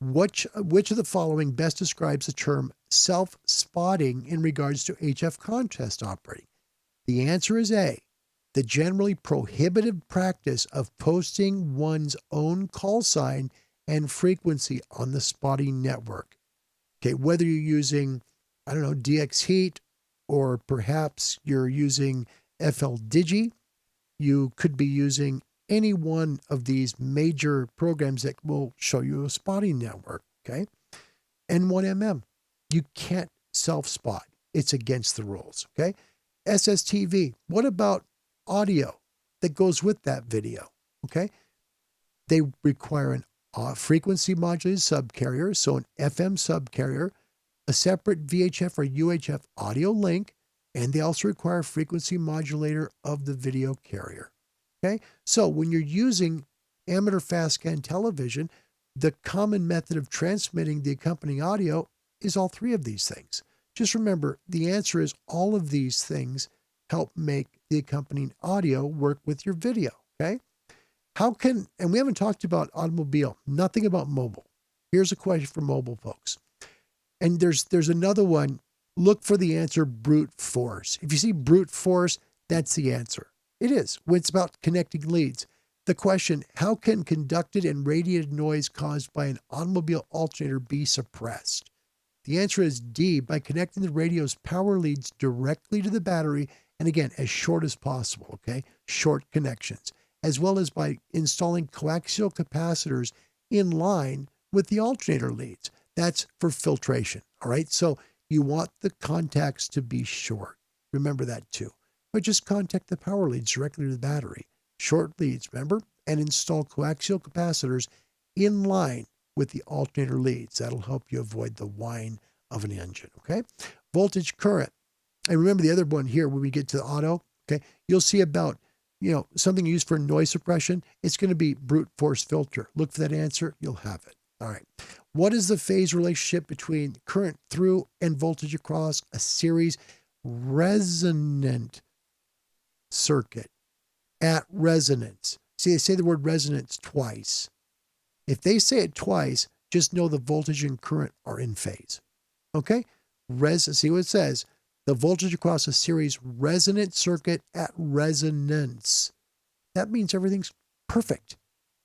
which of the following best describes the term self-spotting in regards to HF contest operating? The answer is A, the generally prohibitive practice of posting one's own call sign and frequency on the spotting network. Okay, whether you're using, DX Heat, or perhaps you're using FL Digi, you could be using any one of these major programs that will show you a spotting network, okay? N1MM. You can't self-spot. It's against the rules, okay? SSTV, what about audio that goes with that video, okay? They require an frequency modulated subcarrier, so an FM subcarrier, a separate VHF or UHF audio link, and they also require a frequency modulator of the video carrier, okay? So when you're using amateur fast scan television, the common method of transmitting the accompanying audio is all three of these things. Just remember, the answer is all of these things help make the accompanying audio work with your video, okay? And we haven't talked about automobile, nothing about mobile. Here's a question for mobile folks. And there's another one. Look for the answer brute force. If you see brute force, that's the answer. It is. When it's about connecting leads. The question, how can conducted and radiated noise caused by an automobile alternator be suppressed? The answer is D, by connecting the radio's power leads directly to the battery, and again, as short as possible, okay? Short connections, as well as by installing coaxial capacitors in line with the alternator leads. That's for filtration, all right? So you want the contacts to be short. Remember that too. But just contact the power leads directly to the battery. Short leads, remember? And install coaxial capacitors in line with the alternator leads. That'll help you avoid the whine of an engine, okay? Voltage current. And remember the other one here, when we get to the auto, okay, you'll see about, something used for noise suppression. It's going to be brute force filter. Look for that answer. You'll have it. All right. What is the phase relationship between current through and voltage across a series resonant circuit? At resonance. See, they say the word resonance twice. If they say it twice, just know the voltage and current are in phase. Okay? See what it says. The voltage across a series resonant circuit at resonance. That means everything's perfect.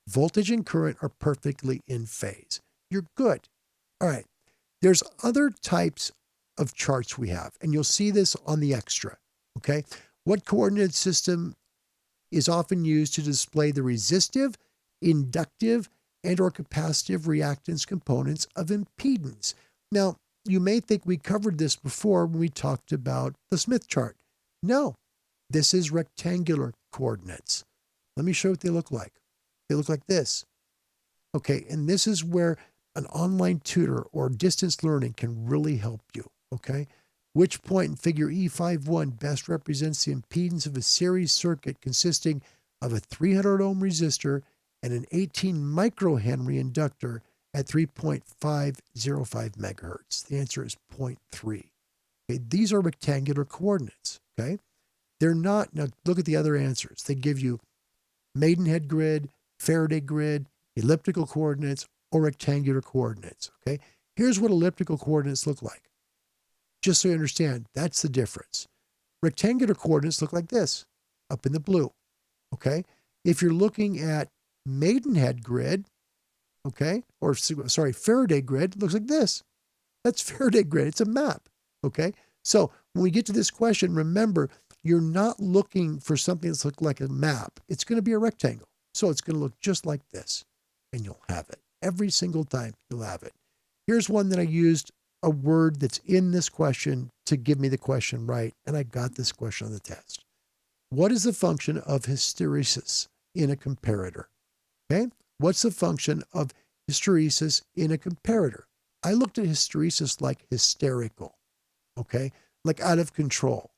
Voltage and current are perfectly in phase. You're good. All right. There's other types of charts we have, and you'll see this on the extra. Okay? What coordinate system is often used to display the resistive, inductive, and or capacitive reactance components of impedance? Now, you may think we covered this before when we talked about the Smith chart. No, this is rectangular coordinates. Let me show you what they look like. They look like this. Okay, and this is where an online tutor or distance learning can really help you, okay? Which point in figure E51 best represents the impedance of a series circuit consisting of a 300 ohm resistor and an 18 microhenry inductor at 3.505 megahertz? The answer is 0.3. Okay, these are rectangular coordinates, okay? They're not, now look at the other answers. They give you Maidenhead grid, Faraday grid, elliptical coordinates, or rectangular coordinates, okay? Here's what elliptical coordinates look like. Just so you understand, that's the difference. Rectangular coordinates look like this, up in the blue, okay? If you're looking at Maidenhead grid, okay, or sorry, Faraday grid, looks like this. That's Faraday grid. It's a map, okay? So when we get to this question, remember, you're not looking for something that's look like a map. It's going to be a rectangle. So it's going to look just like this, and you'll have it. Every single time you'll have it. Here's one that I used a word that's in this question to give me the question right, and I got this question on the test. What is the function of hysteresis in a comparator? Okay? What's the function of hysteresis in a comparator? I looked at hysteresis like hysterical, okay? Like out of control,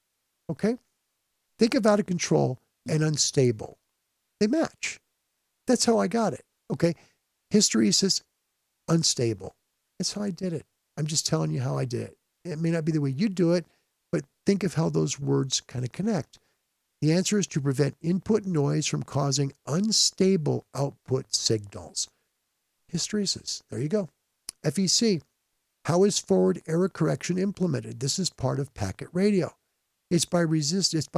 okay? Think of out of control and unstable. They match. That's how I got it, okay? Hysteresis, unstable. That's how I did it. I'm just telling you how I did it. It may not be the way you do it, but think of how those words kind of connect. The answer is to prevent input noise from causing unstable output signals. Hysteresis. There you go. FEC. How is forward error correction implemented? This is part of packet radio. It's by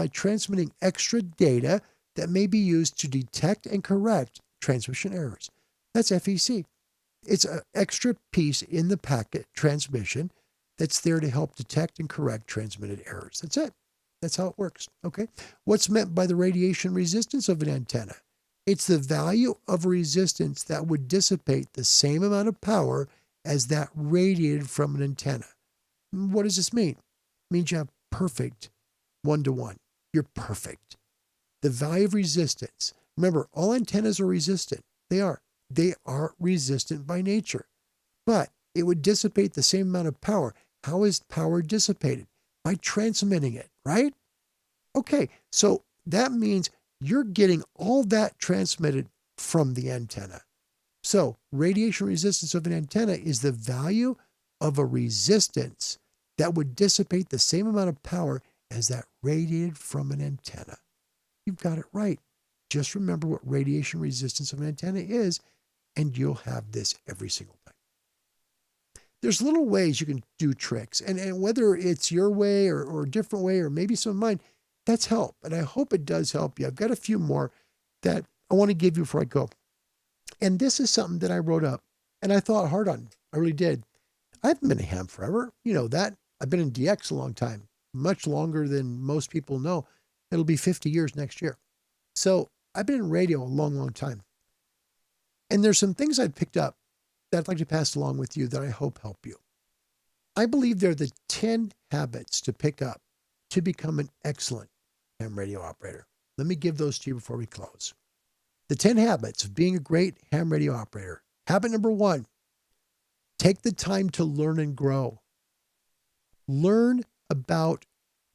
transmitting extra data that may be used to detect and correct transmission errors. That's FEC. It's an extra piece in the packet transmission that's there to help detect and correct transmitted errors. That's it. That's how it works. Okay. What's meant by the radiation resistance of an antenna? It's the value of resistance that would dissipate the same amount of power as that radiated from an antenna. What does this mean? It means you have perfect one-to-one. You're perfect. The value of resistance. Remember, all antennas are resistant. They are. They are resistant by nature. But it would dissipate the same amount of power. How is power dissipated? By transmitting it, right? Okay, so that means you're getting all that transmitted from the antenna. So radiation resistance of an antenna is the value of a resistance that would dissipate the same amount of power as that radiated from an antenna. You've got it right. Just remember what radiation resistance of an antenna is, and you'll have this every single time. There's little ways you can do tricks, and whether it's your way or a different way or maybe some of mine, that's help. And I hope it does help you. I've got a few more that I want to give you before I go. And this is something that I wrote up and I thought hard on. I really did. I haven't been a ham forever. You know that. I've been in DX a long time, much longer than most people know. It'll be 50 years next year. So I've been in radio a long, long time. And there's some things I've picked up that I'd like to pass along with you that I hope help you. I believe they're the 10 habits to pick up to become an excellent ham radio operator. Let me give those to you before we close. The 10 habits of being a great ham radio operator. Habit number 1, take the time to learn and grow. Learn about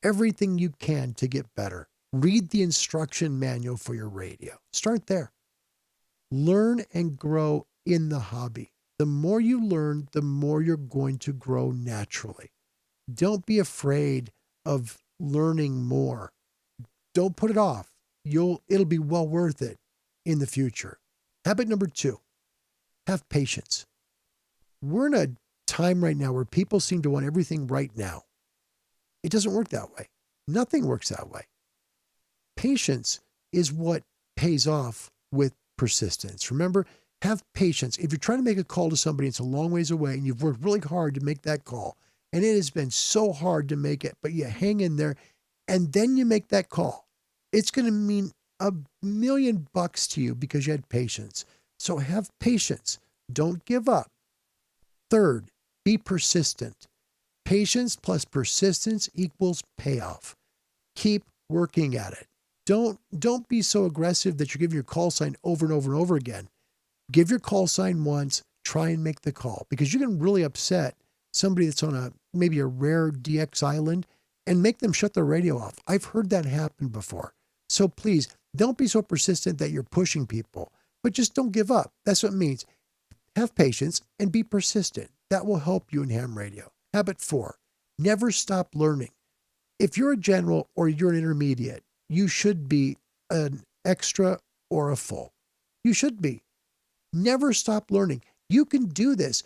everything you can to get better. Read the instruction manual for your radio. Start there. Learn and grow in the hobby. The more you learn, the more you're going to grow naturally. Don't be afraid of learning more. Don't put it off. It'll be well worth it in the future. Habit number 2, have patience. We're in a time right now where people seem to want everything right now. It doesn't work that way. Nothing works that way. Patience is what pays off with persistence. Remember, have patience. If you're trying to make a call to somebody, it's a long ways away, and you've worked really hard to make that call, and it has been so hard to make it, but you hang in there, and then you make that call. It's going to mean $1 million to you because you had patience. So have patience. Don't give up. Third, be persistent. Patience plus persistence equals payoff. Keep working at it. Don't be so aggressive that you're giving your call sign over and over and over again. Give your call sign once, try and make the call, because you can really upset somebody that's on maybe a rare DX island and make them shut their radio off. I've heard that happen before. So please, don't be so persistent that you're pushing people, but just don't give up. That's what it means. Have patience and be persistent. That will help you in ham radio. Habit 4, never stop learning. If you're a general or you're an intermediate, you should be an extra or a full. You should be. Never stop learning. You can do this.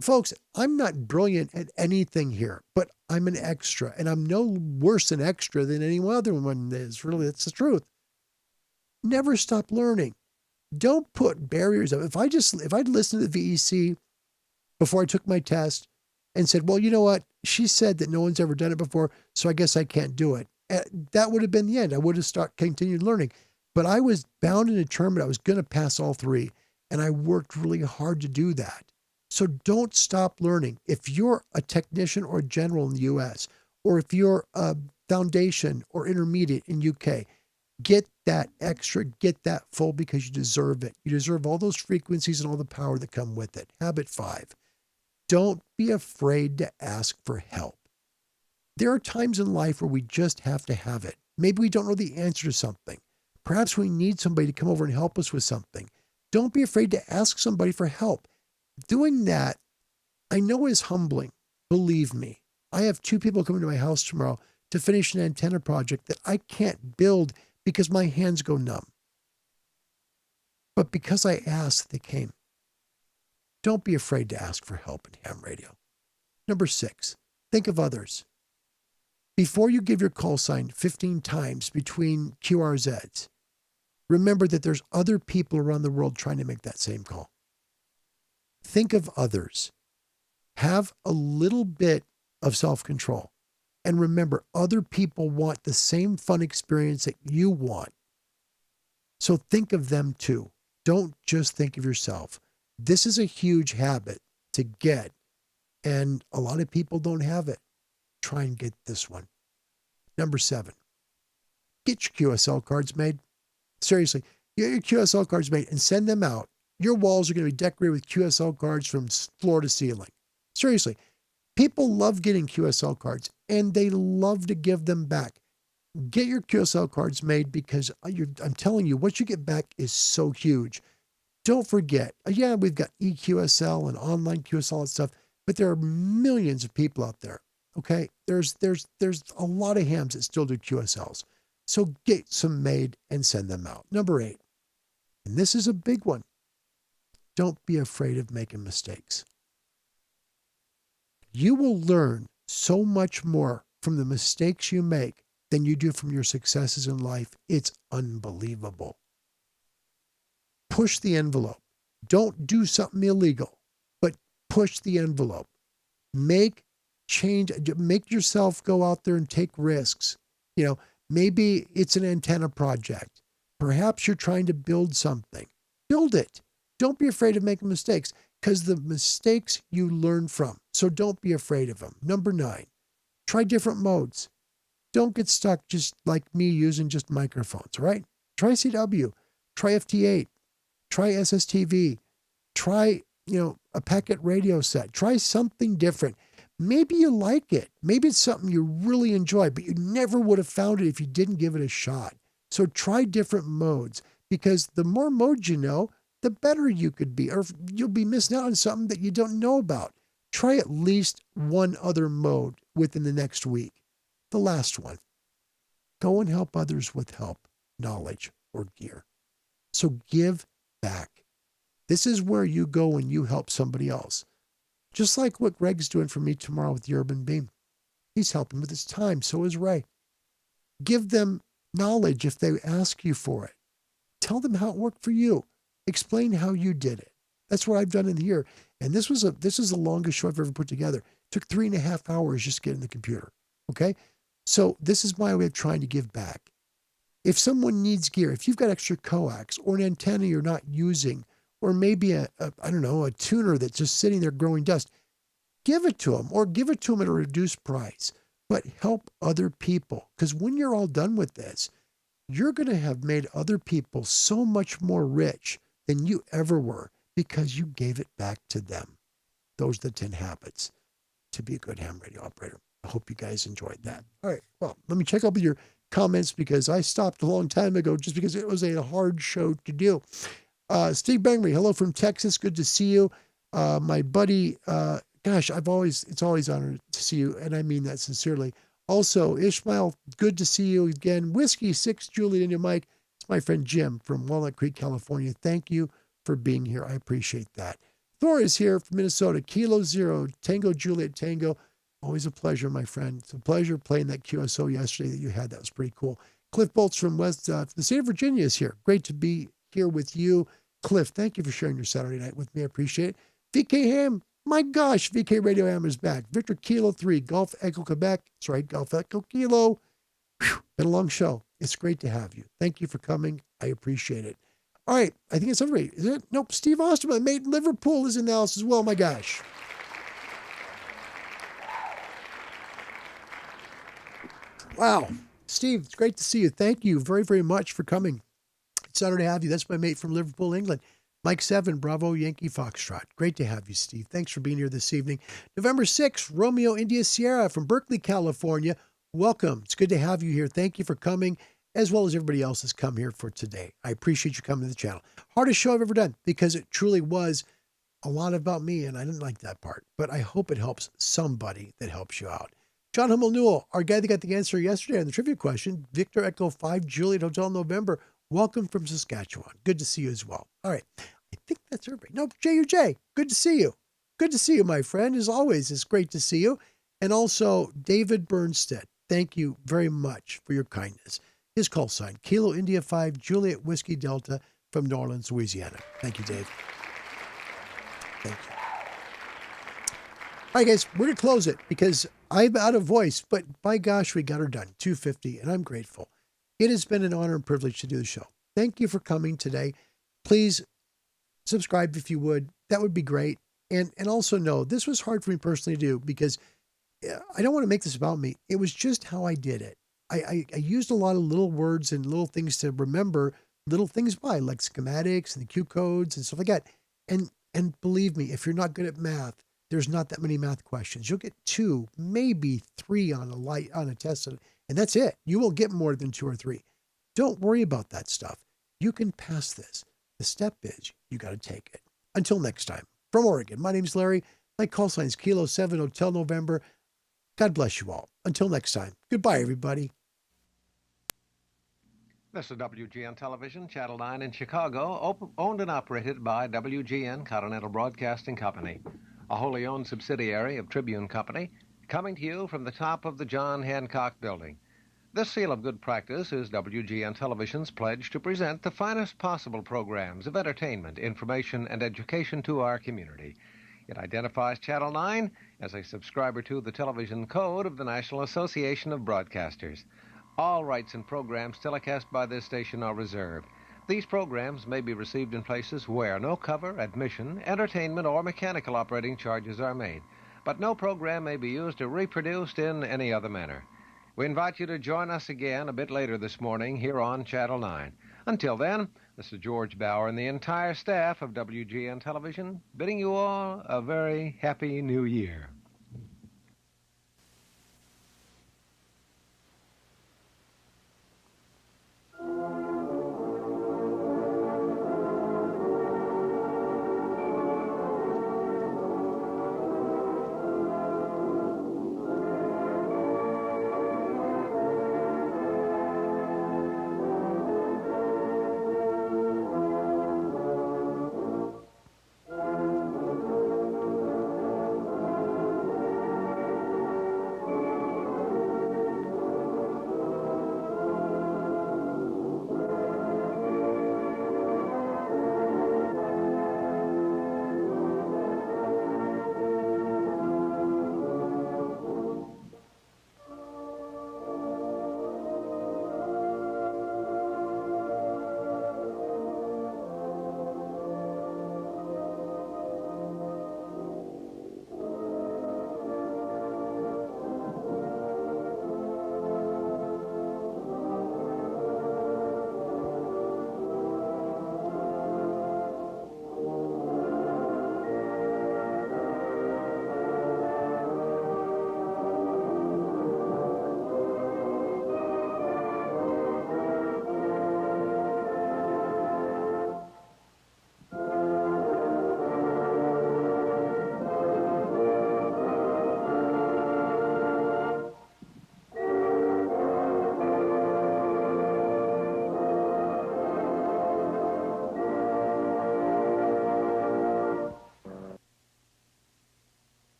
Folks, I'm not brilliant at anything here, but I'm an extra, and I'm no worse an extra than any other one is. Really, that's the truth. Never stop learning. Don't put barriers up. If I'd listened to the VEC before I took my test and said, well, you know what? She said that no one's ever done it before, so I guess I can't do it. That would have been the end. I would have continued learning. But I was bound and determined I was going to pass all 3, and I worked really hard to do that. So don't stop learning. If you're a technician or a general in the U.S., or if you're a foundation or intermediate in UK, get that extra, get that full, because you deserve it. You deserve all those frequencies and all the power that come with it. Habit 5, don't be afraid to ask for help. There are times in life where we just have to have it. Maybe we don't know the answer to something. Perhaps we need somebody to come over and help us with something. Don't be afraid to ask somebody for help. Doing that, I know, is humbling. Believe me. I have 2 people coming to my house tomorrow to finish an antenna project that I can't build because my hands go numb. But because I asked, they came. Don't be afraid to ask for help in ham radio. Number 6, think of others. Before you give your call sign 15 times between QRZs, remember that there's other people around the world trying to make that same call. Think of others. Have a little bit of self-control. And remember, other people want the same fun experience that you want. So think of them too. Don't just think of yourself. This is a huge habit to get, and a lot of people don't have it. try and get this one. Number 7, get your QSL cards made. Seriously, get your QSL cards made and send them out. Your walls are going to be decorated with QSL cards from floor to ceiling. Seriously, people love getting QSL cards and they love to give them back. Get your QSL cards made because I'm telling you, what you get back is so huge. Don't forget, yeah, we've got eQSL and online QSL and stuff, but there are millions of people out there. Okay, there's a lot of hams that still do QSLs. So get some made and send them out. Number 8, and this is a big one. Don't be afraid of making mistakes. You will learn so much more from the mistakes you make than you do from your successes in life. It's unbelievable. Push the envelope. Don't do something illegal, but push the envelope. Make yourself go out there and take risks. Maybe it's an antenna project. Perhaps you're trying to build something. Build it. Don't be afraid of making mistakes because the mistakes you learn from. So don't be afraid of them. Number 9, try different modes. Don't get stuck just like me using just microphones, right? Try CW, try FT8, try SSTV, try, a packet radio set. Try something different. Maybe you like it. Maybe it's something you really enjoy, but you never would have found it if you didn't give it a shot. So try different modes because the more modes you know, the better you could be, or you'll be missing out on something that you don't know about. Try at least one other mode within the next week. The last one, go and help others with help, knowledge, or gear. So give back. This is where you go when you help somebody else. Just like what Greg's doing for me tomorrow with the Urban Beam. He's helping with his time. So is Ray. Give them knowledge if they ask you for it. Tell them how it worked for you. Explain how you did it. That's what I've done in here. And this is the longest show I've ever put together. It took 3.5 hours just to get in the computer. Okay? So this is my way of trying to give back. If someone needs gear, if you've got extra coax or an antenna you're not using, or maybe a tuner that's just sitting there growing dust, give it to them or give it to them at a reduced price. But help other people. Because when you're all done with this, you're going to have made other people so much more rich than you ever were because you gave it back to them. Those are the 10 habits to be a good ham radio operator. I hope you guys enjoyed that. All right. Well, let me check up with your comments because I stopped a long time ago just because it was a hard show to do. Steve Bangry, hello from Texas. Good to see you. My buddy, it's always an honor to see you. And I mean that sincerely. Also, Ishmael, good to see you again. Whiskey 6, Julie and your mic. It's my friend Jim from Walnut Creek, California. Thank you for being here. I appreciate that. Thor is here from Minnesota. Kilo 0, Tango Juliet Tango. Always a pleasure, my friend. It's a pleasure playing that QSO yesterday that you had. That was pretty cool. Cliff Bolts from the state of Virginia is here. Great to be here with you. Cliff, thank you for sharing your Saturday night with me. I appreciate it. VK Ham, my gosh, VK Radio Ham is back. Victor Kilo 3, Golf Echo Quebec. That's right, Golf Echo Kilo. Whew, been a long show. It's great to have you. Thank you for coming. I appreciate it. All right, I think it's everybody. Is it? Nope, Steve Austin, my mate in Liverpool, is in the house as well. My gosh. Wow. Steve, it's great to see you. Thank you very, very much for coming. It's an honor to have you. That's my mate from Liverpool, England. Mike 7, Bravo Yankee Foxtrot. Great to have you, Steve. Thanks for being here this evening. November 6th, Romeo India Sierra from Berkeley, California. Welcome. It's good to have you here. Thank you for coming, as well as everybody else has come here for today. I appreciate you coming to the channel. Hardest show I've ever done because it truly was a lot about me, and I didn't like that part. But I hope it helps somebody that helps you out. John Hummel Newell, our guy that got the answer yesterday on the trivia question, Victor Echo 5, Juliet Hotel November. Welcome from Saskatchewan. Good to see you as well. All right. I think that's everybody. No, JUJ, good to see you. Good to see you, my friend. As always, it's great to see you. And also, David Bernstedt, thank you very much for your kindness. His call sign, Kilo India 5, Juliet Whiskey Delta from New Orleans, Louisiana. Thank you, Dave. Thank you. All right, guys, we're going to close it because I'm out of voice, but by gosh, we got her done, 2:50, and I'm grateful. It has been an honor and privilege to do the show. Thank you for coming today. Please subscribe if you would. That would be great. And also know this was hard for me personally to do because I don't want to make this about me. It was just how I did it. I used a lot of little words and little things to remember little things by, like schematics and the Q codes and stuff like that. And believe me, if you're not good at math, there's not that many math questions. You'll get 2, maybe 3 on a test, and that's it. You will get more than 2 or 3. Don't worry about that stuff. You can pass this. The step is you got to take it. Until next time, from Oregon, my name's Larry. My call sign is Kilo 7 Hotel November. God bless you all. Until next time, goodbye, everybody. This is WGN Television, Channel 9 in Chicago, owned and operated by WGN Continental Broadcasting Company, a wholly owned subsidiary of Tribune Company, coming to you from the top of the John Hancock Building. This seal of good practice is WGN Television's pledge to present the finest possible programs of entertainment, information, and education to our community. It identifies Channel 9 as a subscriber to the television code of the National Association of Broadcasters. All rights and programs telecast by this station are reserved. These programs may be received in places where no cover, admission, entertainment, or mechanical operating charges are made, but no program may be used or reproduced in any other manner. We invite you to join us again a bit later this morning here on Channel 9. Until then, this is George Bauer and the entire staff of WGN Television bidding you all a very happy new year.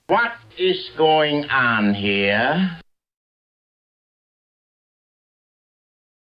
What is going on here?